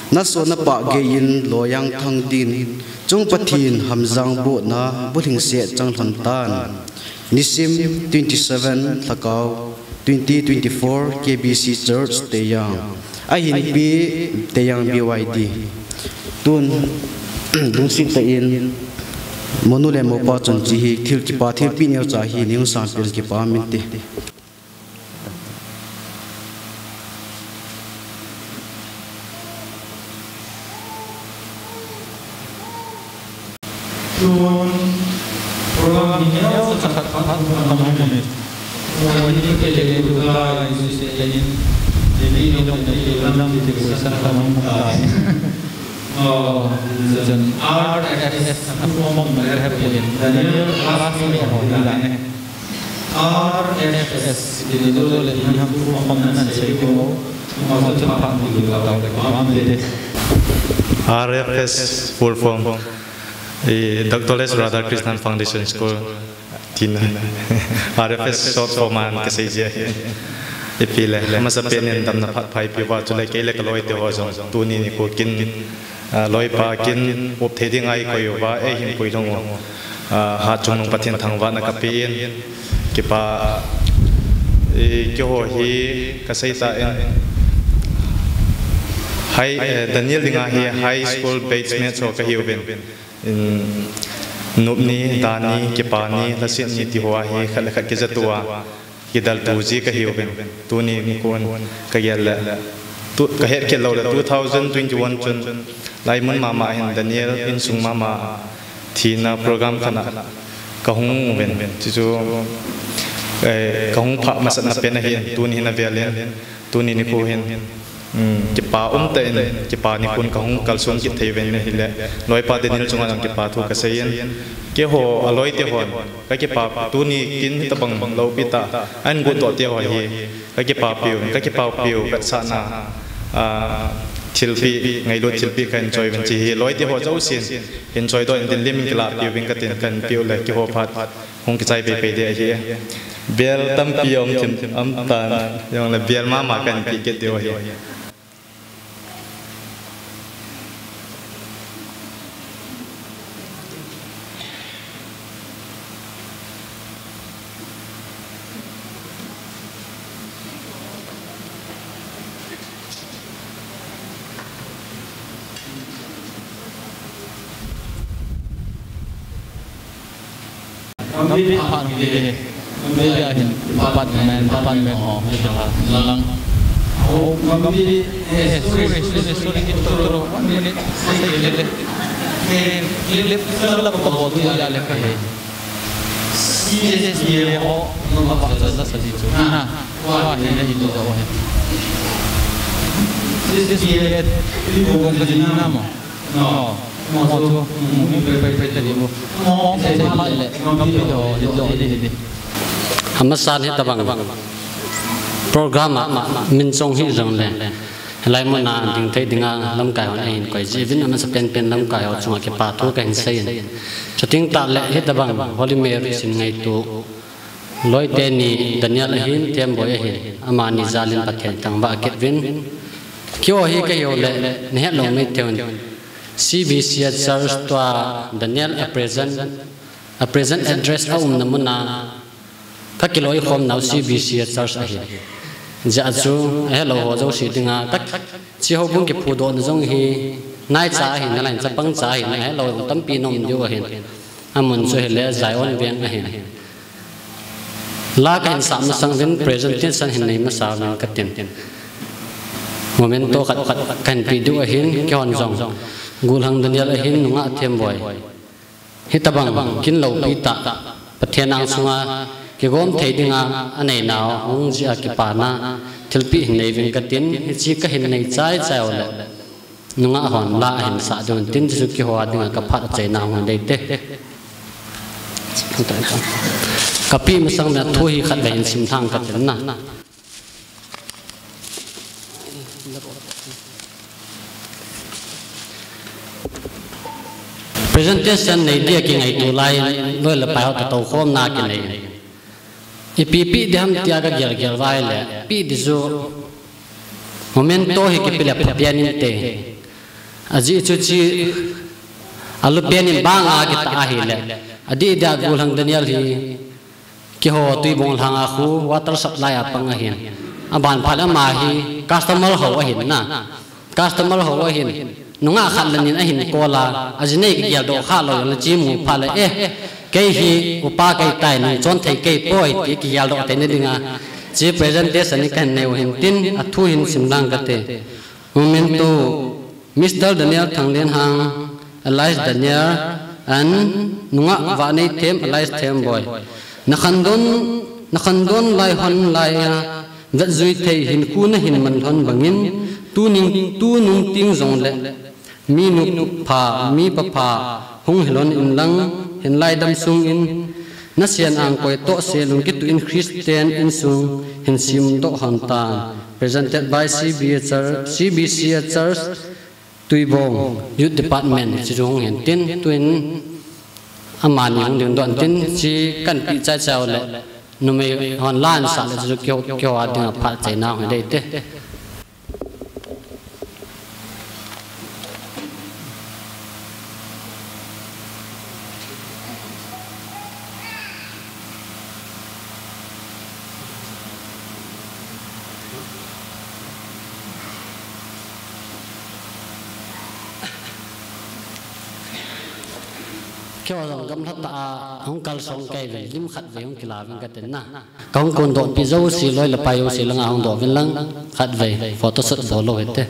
na so na pa ge in loyang thang din chung pathin hamjang bo na buling se chang thon tan nisim 27 thakau 2024 KBC Church Teyang ahin pi Teyang BYD tun dung sik ta in monule mo pa chon chi hi thil ki pa thil pi neu cha hi new sample ki pa min te tun program ni neu sa khat khat kam ni mo ni ke le du la ni se ni ni ni dong ni lam ni te ko sa kam mo ta dân RFS mong mình là hiện Daniel Alasin của hội là này RFS thì tôi là những ham mong mình sẽ có một chút phạm vi củaเราđể có mình RFS full form Dr. Les Radhakrishnan Foundation School Tina RFS short form an cái gì vậy ipile masa penin dam na phat phai piwa chulai ke le kaloi te ho jong tu ni ko kin loi pa kin op the ding ai ko yo ba e him poi long ha chung nong pathin thangwa na ka pin ki pa ki ho hi ka sai ta hai Daniel dinga hi high school basement so ka hiu ben nup ni dani ki pa ni la sian ni ti ho hi khala khat ke zatua Kidal tuji ka hiu ben tu ni kon ka yalla tu ka het ke lo 2021 chun lai mun mama hin Daniel in sung mama thina program khana ka hung ben chu chu ka hung pha masat na pen hin tu ni na velen tu ni ko hin ki pa te ki pa ni kun ka hung kal sung ki thei ben hi le loi pa Daniel chunga lang ki pa thu ka sayen ke ho aloi te hon ka ke pa tu ni kin ta bang lo pita an go to te ho hi ka ke pa piu ka sa na chilpi ngai lo chilpi kan enjoy ben chi hi loi te ho chau sin enjoy do in lim kla piu bin ka ten kan piu le ke ho phat hong ki chai pe pe de hi bel tam piom chim am tan yong le bel ma kan pi ke te ho hi Papan di media hin papan men ho lang oh kami sorry itu ini saya lep kalau kau tu ya lep hai si ho apa saja saja tu wah ini itu jauh hai si bukan kerja nama no mau tuไปtadi mo saya mai le kami do di hamasan hi tabang program min song hi rong le lai mo na ding thei dinga lam kai hon ein koi jivin ama sa pen lam kai ho chunga ke pa thu kan sein chating ta le hi tabang holy mary sin ngai tu loi te ni Daniel hin tem boy hin ama ni zalin pathen tang ba ketvin kyo hi ke yo le ne lo me teon CBC Church to Daniel a present address namuna kakiloi khom now CBC Church ahi ja chu hello ho jo si dinga tak chi ho bung ki phudo na jong hi nai cha hi na lain chapang cha hi na hello tampi nom dio hin amun chu hele zion ben ahi la kan sam sang vin presentation hin nei ma sa na katin momento khat kan pi du ahin ki hon jong gulhang Daniel ahin nunga them boy hitabang kin lo pita pathian ang sunga ki gom thei dinga anei naw ong ji akipana thilpi nei vin katin chi ka hin nei chai chai ole nunga hon la hin sa don tin su ki ho dinga ka phat chai na hon dei te kapi masang na thui khat vein sim thang ka ten na presentation nei dia ki ngai tu lai loi la pao ta to khom na ki nei ipi dam tia ga ger ger vai le pi di zo momento hi ki pile pianin te aji chu chi alu pianin bang a ki ta hi le adi da gul hang daniel hi ki ho tui bong hang a khu water supply a pang a hin aban phala ma hi customer ho a hin na customer ho a hin nunga khat lanin a hin kola ajine ki ya do kha lo la chi mu phala cái hi upa cái tai nung chon thei cái poi ti ki yal do te ne dinga chi presentation ni kan neu hin tin athu hin simlang ka te momento Mr. Daniel Thanglen hang Elias Daniel and nunga wa nei them Elias them boy na khan don lai hon lai dat zui thei hin ku na hin man thon bangin tu nung ting zong le mi nuk pha mi pa pha hung hilon in lang hin lai dam sung in na sian ang koi to se lung ki tu in Christian in sung hin sim do han ta presented by CBC Church Tuibong Youth Department chi jong hen tin tuin amani hong den don tin chi kan pi cha chao le no me hon lan sa le ju kyo ading pha chai na he dei te kêu rằng gam thắt ta hong kal song kai ve lim khat ve hong kila vin ka ten na kaung kon do pi zo si loi la pai si langa hong do vin lang khat ve photo set do lo hete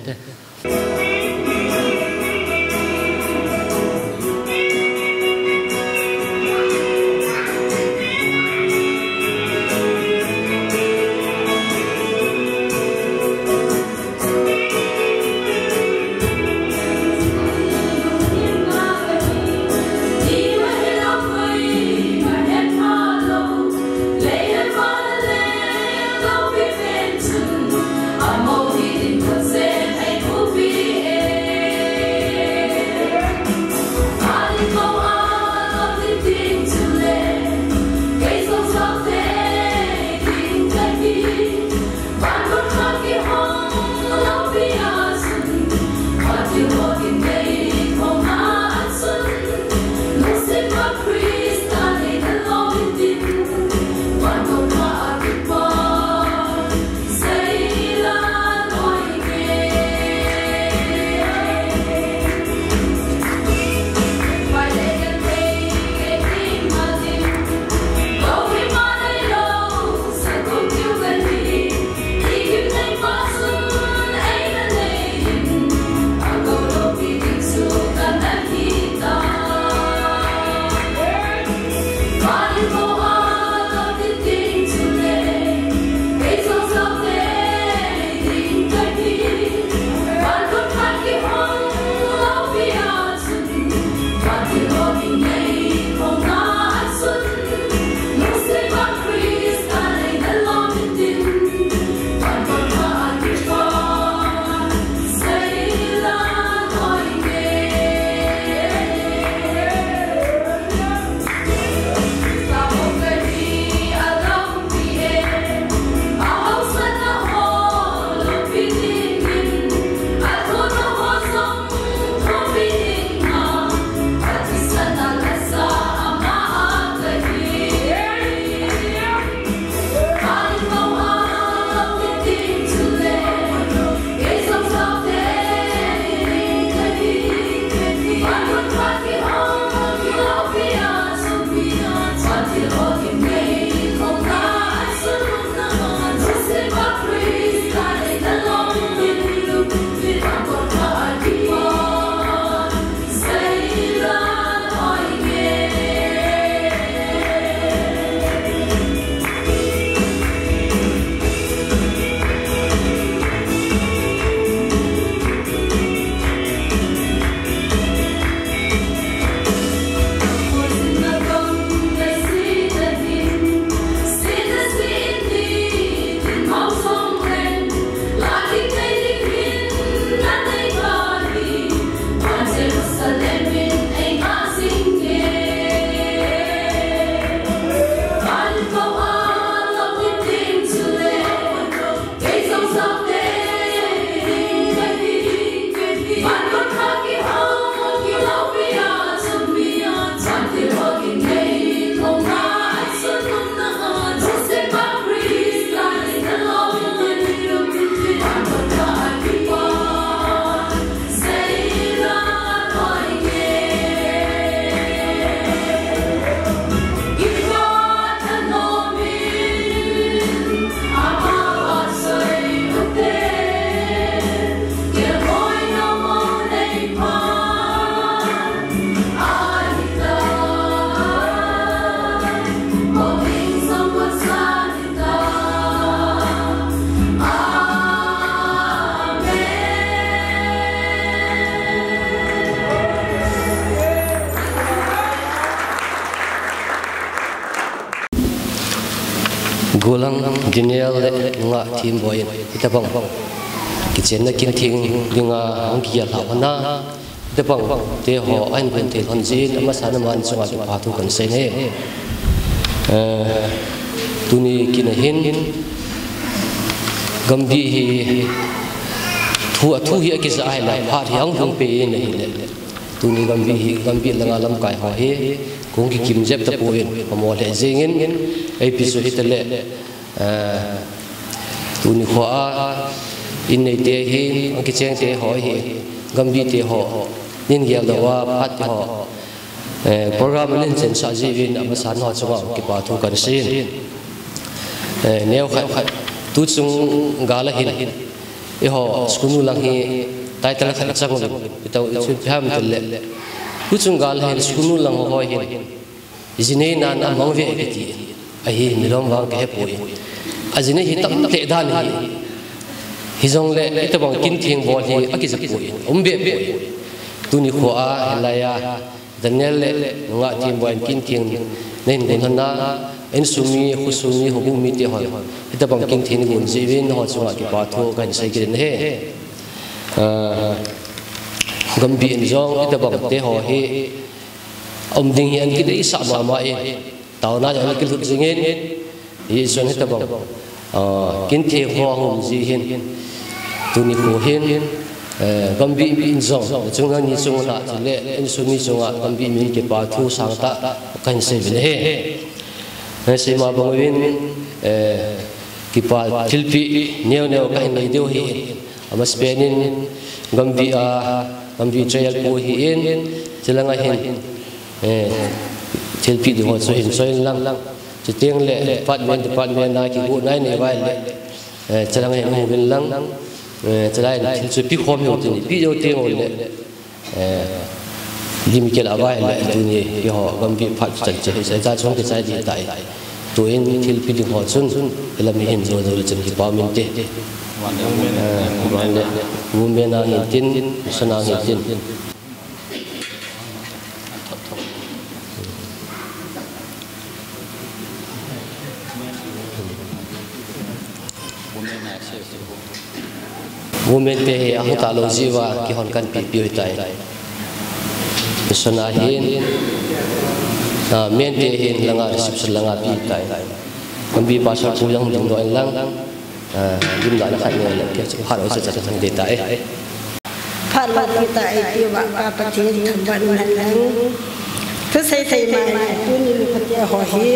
I'm all in gulang dinel nga team boy ita bang kitchen na kin thing dinga ang kia lawana ita bang te ho an ben te hon jin ama sana man chunga ki pathu kan se ne tuni kinahin gambi hi thu hi ki sai la phat yang hung pe ne le tuni gambi langa lam kai ho hi kung ki kim jep ta poin mo le jingin episode hitale tuni kho a in nei te hi ang ki cheng te ho hi gambi te ho nin gel da wa phat ho program len chen sa ji win amasan ho chunga ki pa thu kan sin neu khat tu chung gala hin e ho skunu lang hi title khat chang le itaw chu pham tel le tu chung gala hin skunu lang ho hin izine na na mong ve ti ai milom wang ke poi azine hi tam te dan hi hizong le ita bang kin thing bol hi aki zak poi umbe poi tu ni kho a helaya daniel le nga tim boin kin thing nen gun na en sumi khusumi hobu mi te ho ita bang kin thing gun jiwin ho chunga ki pa tho kan sai ki ne gambi en jong ita bang te ho hi om ding hian ki dei sa ma e taw na jang ki lu jingen yi son ita bang kin the ho hum ji hin tu ni ko hin gambi in zong chunga ni chunga na le en sumi chunga gambi min ke pa thu sang ta kan se bin he se ma bangwin ki pa thilpi neo kan nei deu hi ama spenin gambi trail ko hi in chilanga hin thilpi di ho so hin soil lang chiteng le department na ki go nai nei vai le chilanga hin bin lang chilai thil pi khom yo ti pi yo te ngol le lim ke la vai le tu ni ki ho gambi phat chal che sai cha chong ke sai di tai tu in thil pi di ho chun ela mi hin zo chen ki pa min te wan le women na ni tin sana ni tin women pe he ang ta lo jiwa ki hon kan pi pi tai sana hin men pe hin langa reception langa pi tai kambi pasal pulang ding do lang dim da na khat ne le ke ha ro sa cha thang de tai phat la ki tai pi wa pa pa thi tham ban nan lang thu sai sai mai tu ni phat ya ho hi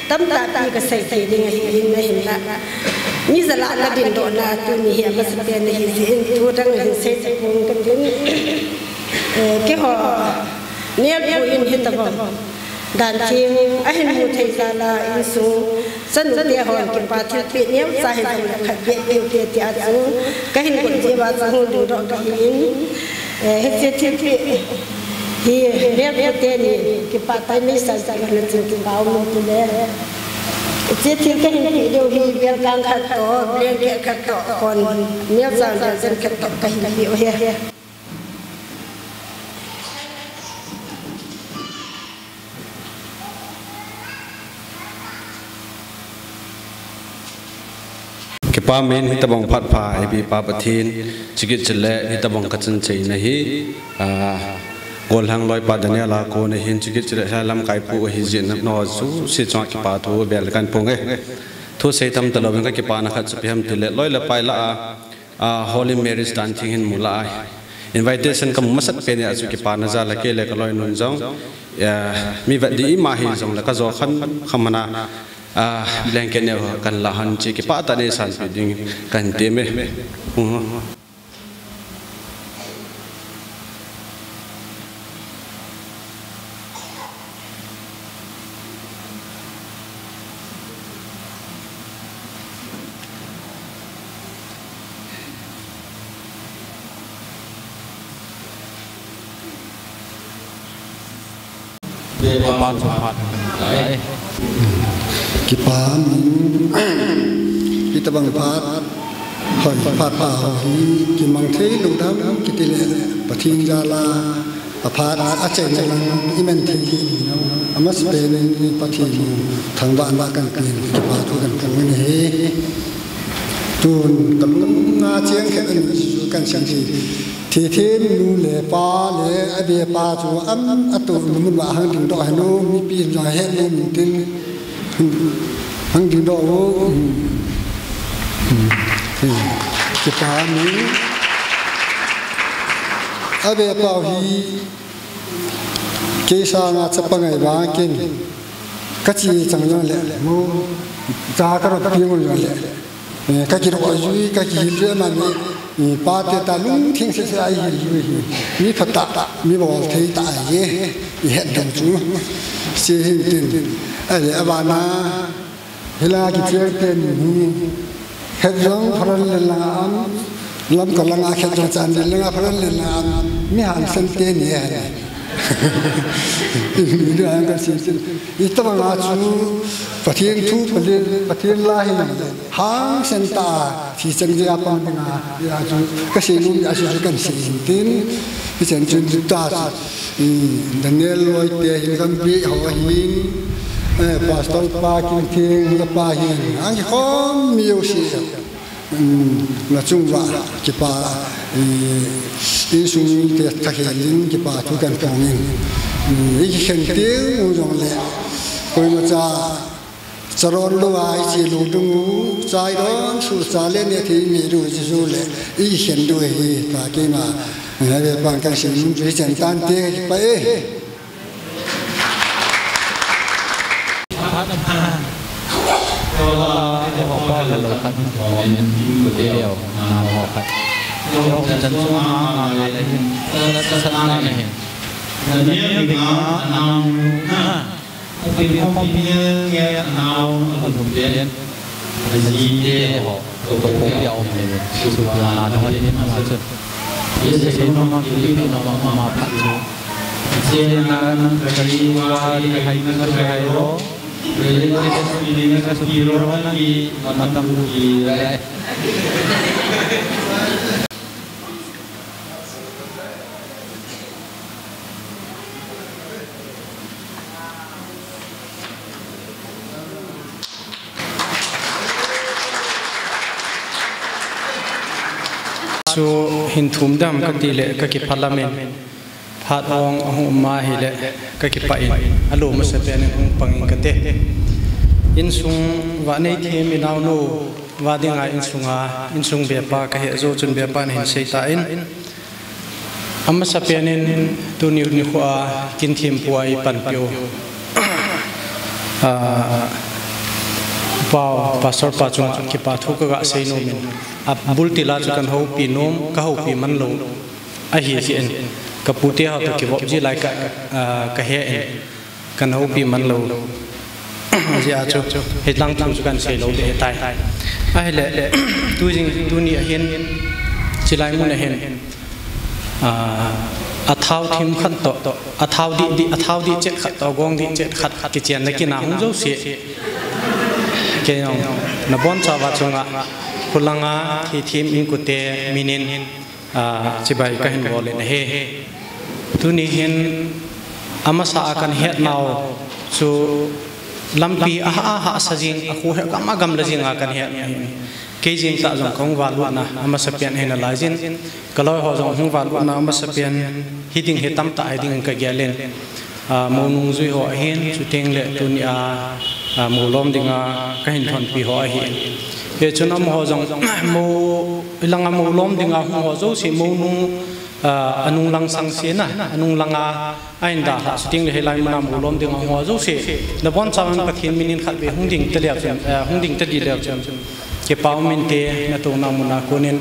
tam ta pi ka sai sai ding hi hin na hin la ni zala la din do na tu ni hi mas pe ni hi zin tu dang hin sai sai pung kan din ke ho ne pu in hin ta ba dan thing a hin mu thai zala in su san nu te hon ki pa thi pi ne sa hin ta khat be be te ti a chu ka hin ko je ba sa hu du do ka hin he se thi pi hi ne pu te ni ki pa tai mi sa sa na chu ki ba mu tu le chỉ thiên cái hình điều hi việc càng khát to liên hệ khát to còn nếu rằng là dân khát to cái hình hiệu he cái pa men hita bang phat pha ai bi pa pathin chigit chele hita bang kachan chei nahi gol hang loi pa dania la ko ne hin chigit chele lam kai pu hi jin no su si chwa ki pa thu bel kan pung e thu sei tam talo ben ka ki pa na khat chu phem tile loi la pai la holy marriage dan thing hin mula ai invitation kam masat pe ne achu ki pa na za la ke le ka loi nun jong mi va di ma hi jong la ka zo khan khamana blanket ne kan la han chi ki pa ta ne san pi ding kan te me Kipa kita bang phat hoi phat pa hi ki mang thei lu dam ki ti le pathin jala phat a chen lang imen thei hi no mà Spain này bắt thì thằng bạn bạn cần tiền cái bà tôi cần cái này tuần tầm ngã chiang cái anh cần sang thì thêm nu lệ pa lệ ai bê pa chú ấm tụ mình bảo hàng đường đỏ hà nội mi pin rồi hết luôn mình tin hàng đường đỏ cái pa mình ai bê pa hi cái sao ngã chấp ngày ba kinh cái gì chẳng nhau lệ mua giá cái đó tiêu rồi lệ cái gì đó duy cái gì nữa mà mi ba te ta lung thiên sẽ ai gì mi phát tạ mi bảo thấy tại ye hiện đồng chú sẽ hiện tiền ai bà na hela cái chuyện tiền hết giống phần lên làm còn làm hết giống chán lên làm phần lên làm mi hàng sinh tiền ye ini yang kan sih itu mengacu pasien tu pasien lain hang senta si cengi apa dengan ya tu kesilum ya sih kan sintin pasien cinta Daniel loy teh kan bi hawahin pastor pakin ting lepahin ang kom music là trung vạ cái bà sung cái thực hiện cái bà thu cần càng nhiều cái hiện tiếng u dòng lệ coi mà cha ron lo ai chỉ lu dung trái đó su sa lên thì mi ru chỉ su lệ cái hiện đôi và cái mà về bằng cái sự cái chân tan tiếng phải họ có là lộc khách họ nên của tiêu họ khách họ chân xuống họ là cái sân này nếu mình có nào cái phong biên nghe nào ở vùng biển cái gì để họ có tiêu này sự là nó đến mà sự cái gì nó mà phát triển trên là cái gì qua cái hay đó Jadi kita sepuluh orang lagi matang lagi. So hintum dam katile kaki parlimen. Phát ông ma hi lệ cái pain alo mà sẽ bên ông pangin cái tê in sung và này thì mình nào nô và đi ngay in sung bia pa cái hệ rồi chuẩn bia pa này sẽ ta in amma sẽ bên tu nhiều nhiều khoa kinh thêm puai pan pio bao pastor pa chung cái pa thu cái sẽ nô mình bul tila chu kan ho pi nom ka ho pi man lo a hi si en kaputi ha to ki bob ji lai ka he kan ho pi man lo ji a chu hetlang thu kan se lo le tai ai le tu jing tu ni hen chi lai mun hen a thau thim khat to a thau di chet khat to gong di chet khat ki chen na ki na hung zo se ke na bon cha wa chunga khulanga thi thim in ku te minin chibai ka hin bole na he tu ni hin amasa akan het naw chu lampi ha sajing aku he kam agam lajing akan het ke jing ta jong kong walu na amasa pian hen la jin kaloi ho jong hung walu na amasa pian hiding he tam ta hiding ka gyalen monung zui ho hen chu teng le tu ni mulom dinga ka hin thon pi ho hi ye chunam ho jong mo ilanga mulom dinga ho zo si mo nung anung lang sang se na anung langa ain da shooting le helai mana mulom dinga ho zo se na bon chawan pathin minin khat be hung ding te liap chan hung ding te di liap chan ke pau min te na to na muna konen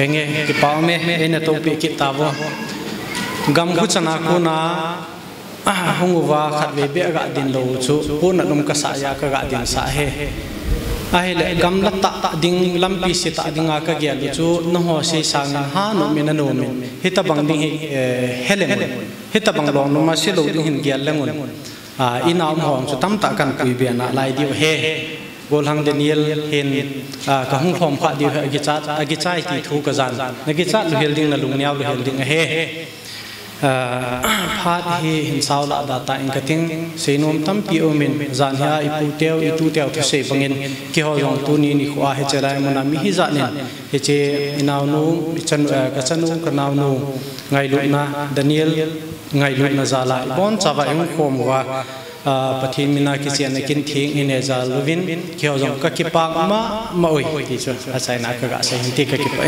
enge ke pau me ena to pe ki ta bo gam khu chana ko na hungwa khat ve be ga din lo chu pun anum ka sa ya ka ga din sa he ai le gam la ta ding lampi se ta dinga ka gya lu chu no ho se sang ha no me na no me hita bang ding helen hita bang long no ma se lo ding hin gya lengon inam hong chu tam ta kan pui be na lai diu he gol hang Daniel hen ka hung thom kha diu agi chai ti thu ka jan agi chat lu hel ding na lung nyao lu hel ding he phát hi hin sao la da ta in kating seinom tam pi omin zan ha ipu teo itu teo thu sei bangin ki ho jong tu ni khwa he chelai mona mi hi zanin he che inaw nu chan ka chanu ka naw nu ngai lu na Daniel ngai lu na zala bon chawa eng khom wa pathin mina ki chen kin thing in e za lovin ki ho jong ka ki pa ma oi ti chu asai na ka ga sai ti ka ki pa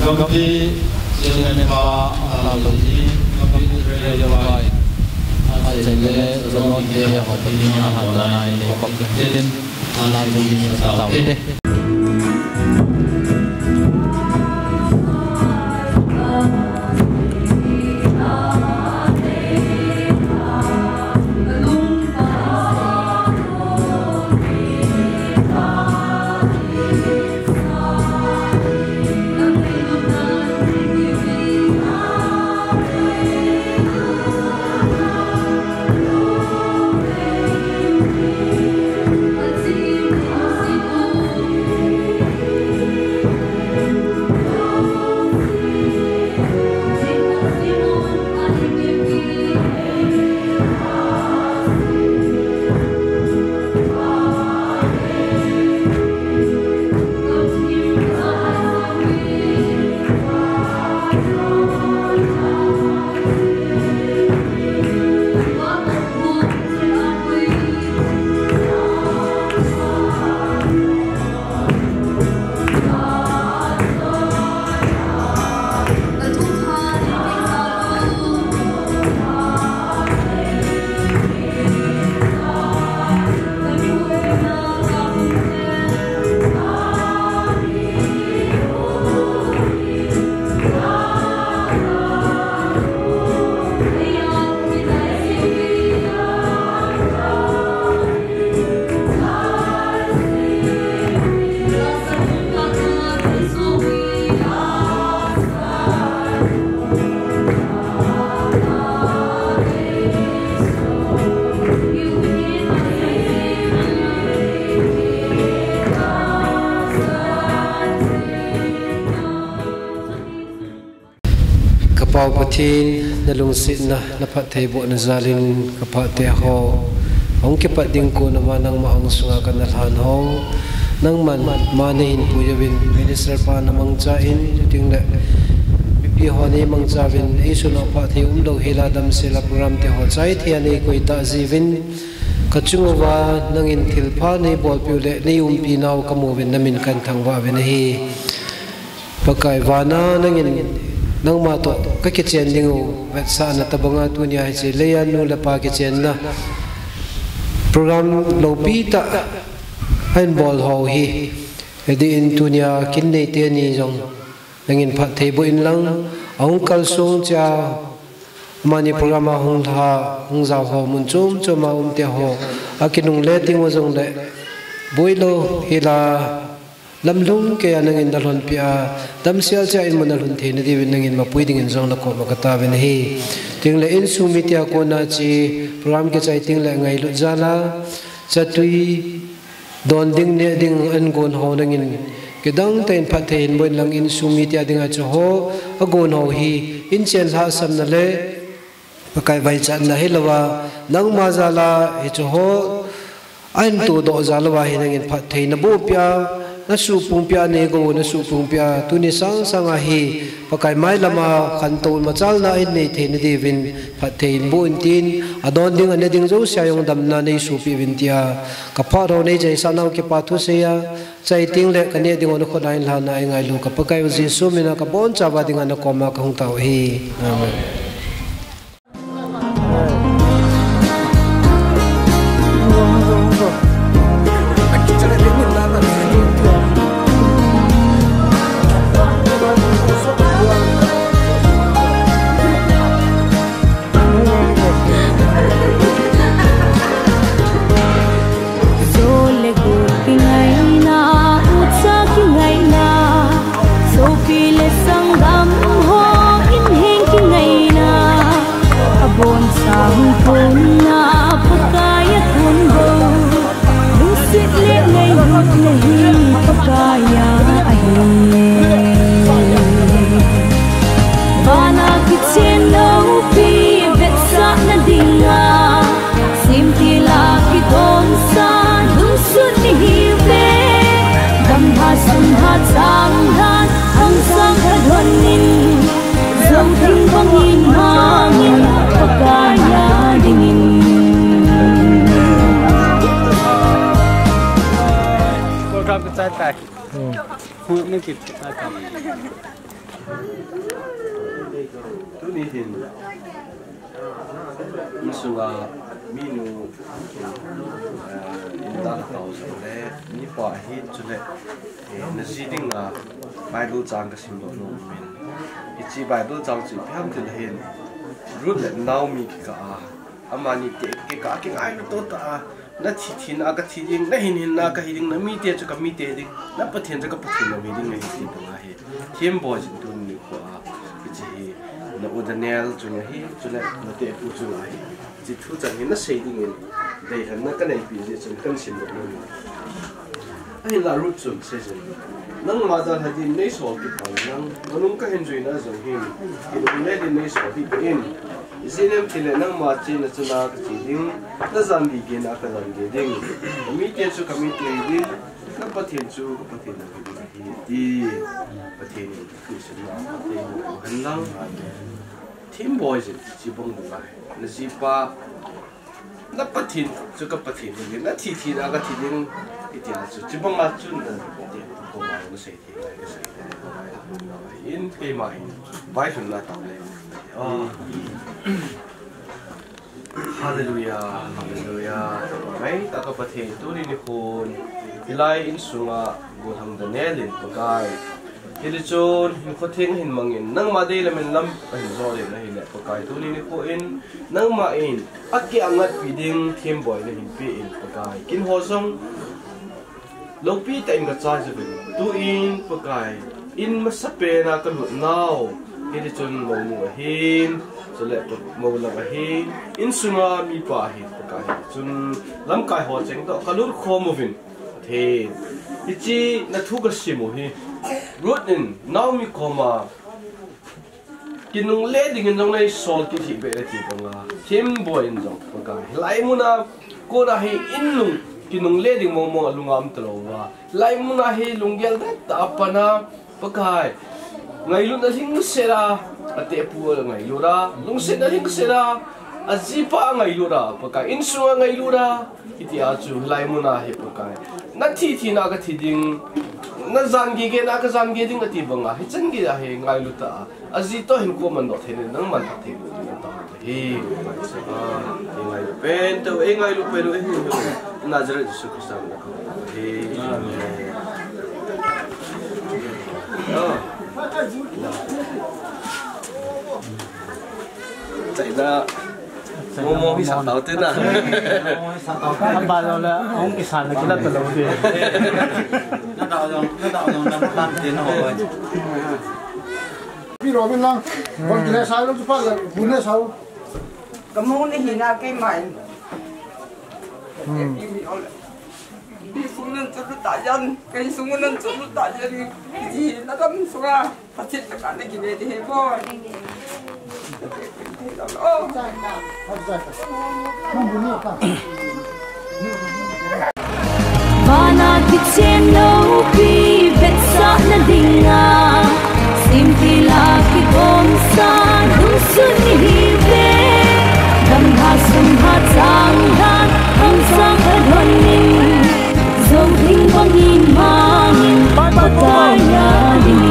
Kami jangan lupa lagi kami berjawab. Jadi zaman dia hobinya adalah ini kompeten alam ini tahu deh. Pau pathin nalung sitna napat thebo na zalin kapat te ho ong kipat ding ko naman nang maang sunga kanalhan ho nang manahin puyawin minister pa namang chain ting le pi ho ni mang chawin isu no pa the umlo hiladam sila program te ho chai thiani koi ta jivin kachungwa nangin thilpha nei bol piule nei pi naw kamovin namin kan thangwa ven hi pakai wana nangin nang ma to ka kitchen dingo vet sa na tabanga tu nya che leyan nu la pa kitchen na program lo pi ta han bol ho hi edi in tu nya kin nei te ni jong nangin phat thei bo in lang ong kal sung cha mani program hong tha hong za ho mun chum chuma te ho akinung le ting mo jong le boilo hila lamlung ke anangin dalhon pia damsial cha in manalhun the nadi nangin mapui ding in jong la ko makata ben hi tingle in sumitia ko na chi program ke chai tingle ngai lu jala chatui don ding ne ding an gon ho nangin kedang ten phathein boin lang in sumitia ding a cho ho agon ho hi in chen ha sam na le pakai vai chan na hilawa nang ma jala hi cho ho an tu do jalawa hi nangin phathein na bo pia na su pung pia ne go na su pung pia tu ni sang sang a hi pakai mai lama khan tol machal na in nei the ni divin phathein bo in tin adon ding ane ding zo sia yong dam na nei su pi vin tia ka pha ro nei jai sanau ke pa thu se ya chai ting le ka ne ding on ko lain la na ngai lu ka pakai ji su mina ka bon cha ba ding ana ko ma ka hung tau hi amen Vana kitchen no bangin hangin pagkaya dingin. Program kita tak. Ni kita tak. Tu ni hin. Isunga minu intan tau sule ni pa hi chule naziding na Bible chang ka simbol no min ichi Bible chang chi pham til hin rut le now mi ka amani te ke ka ke ai to ta na thi thin aga thi ding na hin na ka hiding na mi te chu ka mi te ding na pathen chu ka pathen no hiding na hi ti ba he thiem bo jin tu ni ko ichi na udanel chu na hi chule na te pu chu la hi chỉ thu chẳng những nó xây đi nghìn để hắn nó cái này bị gì chẳng cần xin được luôn anh là rút chuẩn xây dựng nâng mà ra thì nên số cái bằng nâng nó nung cái hình duy nó giống hình thì nó nên đi nên số thì in xin em thì là nâng mà chỉ là cho nó cái gì đinh nó dần đi kia nó cái dần đi đinh mi tiền số cái mi tiền đi nó bắt tiền số cái bắt tiền là cái gì bắt tiềnคือสิ่งนั้นbắt tiềnหันหลังteam boys chỉ bông được lại là chỉ pa nó bắt thìn cho cái bắt thìn rồi nó thì nó cái thì những cái tiền là chỉ bông mà chun là tiền không mà nó xây thì cái xây in cái mà vài phần là tao này hallelujah hallelujah mấy ta cái bắt thìn tôi đi khôn thì lại in xuống à buồn thằng đàn nè lên cái Hili chon hin ko thing hin mangin nang ma de lamen lam hin zo le na hin ko kai tu ni ko in nang ma in akki angat piding thiem boy na hin pi in ko kai kin ho song lopi ta in ga cha je tu in ko kai in ma sape na ka lu now hili chon mo mu hin so le mo la hin in sunga mi pa hin ko kai chun lam kai ho cheng to kalur kho mo vin the ichi na thu ga si mo hi Rutin, now mi koma. Kinung le dingin jong nay sol ki thi be thi panga. Kim boy in jong panga. Lai muna ko na hi inlung kinung le ding mo mo lungam tlowa. Lai muna hi lunggel da ta pana pakai. Ngai lu na hing sera ate pu ngai lu ra. Lung se na hing sera azipa ngai lu ra pakai. Insu ngai lu ra. Iti aju lai muna hi pakai. Na thi na ka thi ding na zangi ke na ka zangi ding ati banga hi changi da he ngai lu ta azi to hin ko man do the ne nang man the bu ni ta he ngai sa ngai pen to e ngai lu pe lu he Nazareth Jesus Christ na ko he chạy ra mua mua cái sản tàu thế nào anh bà rồi là ông cái sản là cái đất từ lâu rồi nó đào rồi năm tiền rồi đi rồi bên lăng còn cái sao nó phát là bún này sao cái món này hiện ra cái mày đi xuống lên cho nó tả dân cái xuống lên cho nó tả dân gì nó đâm xuống à phát triển tất cả những cái này thì hết rồi Bana kitchen no pi betsa na dinga simpila ki gomsa dum sun hi ve dam ha sum ha chang dan hong sang adon nin zo ding bangin mangin pakaya ding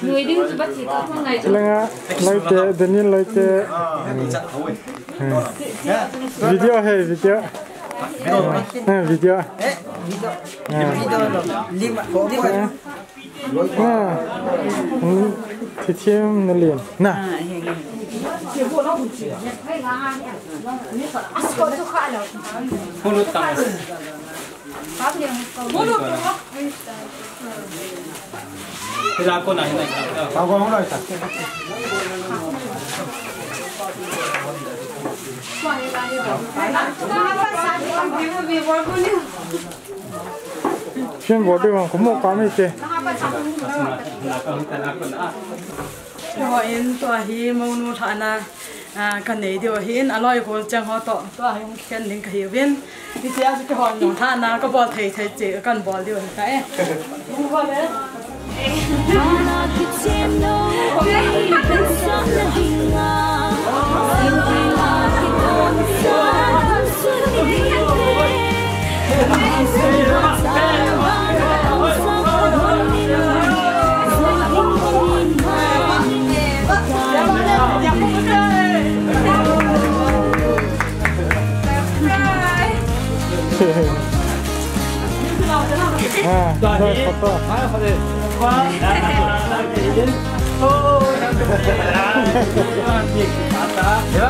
người đi chụp bắt chỉ có con này lấy tệ Daniel lấy tệ video hay video video thì thêm nó liền nè Thế ra con này tao có không này Xem bộ đường có một cái gì chứ? Họ in tua hi mông nu thà na cái này điều hin aloi ko chang họ to tua hi khen linh cái viên đi theo cái họ nu thà na cái bò thầy thầy chỉ cái bò điều cái Rồi, foto. Ya,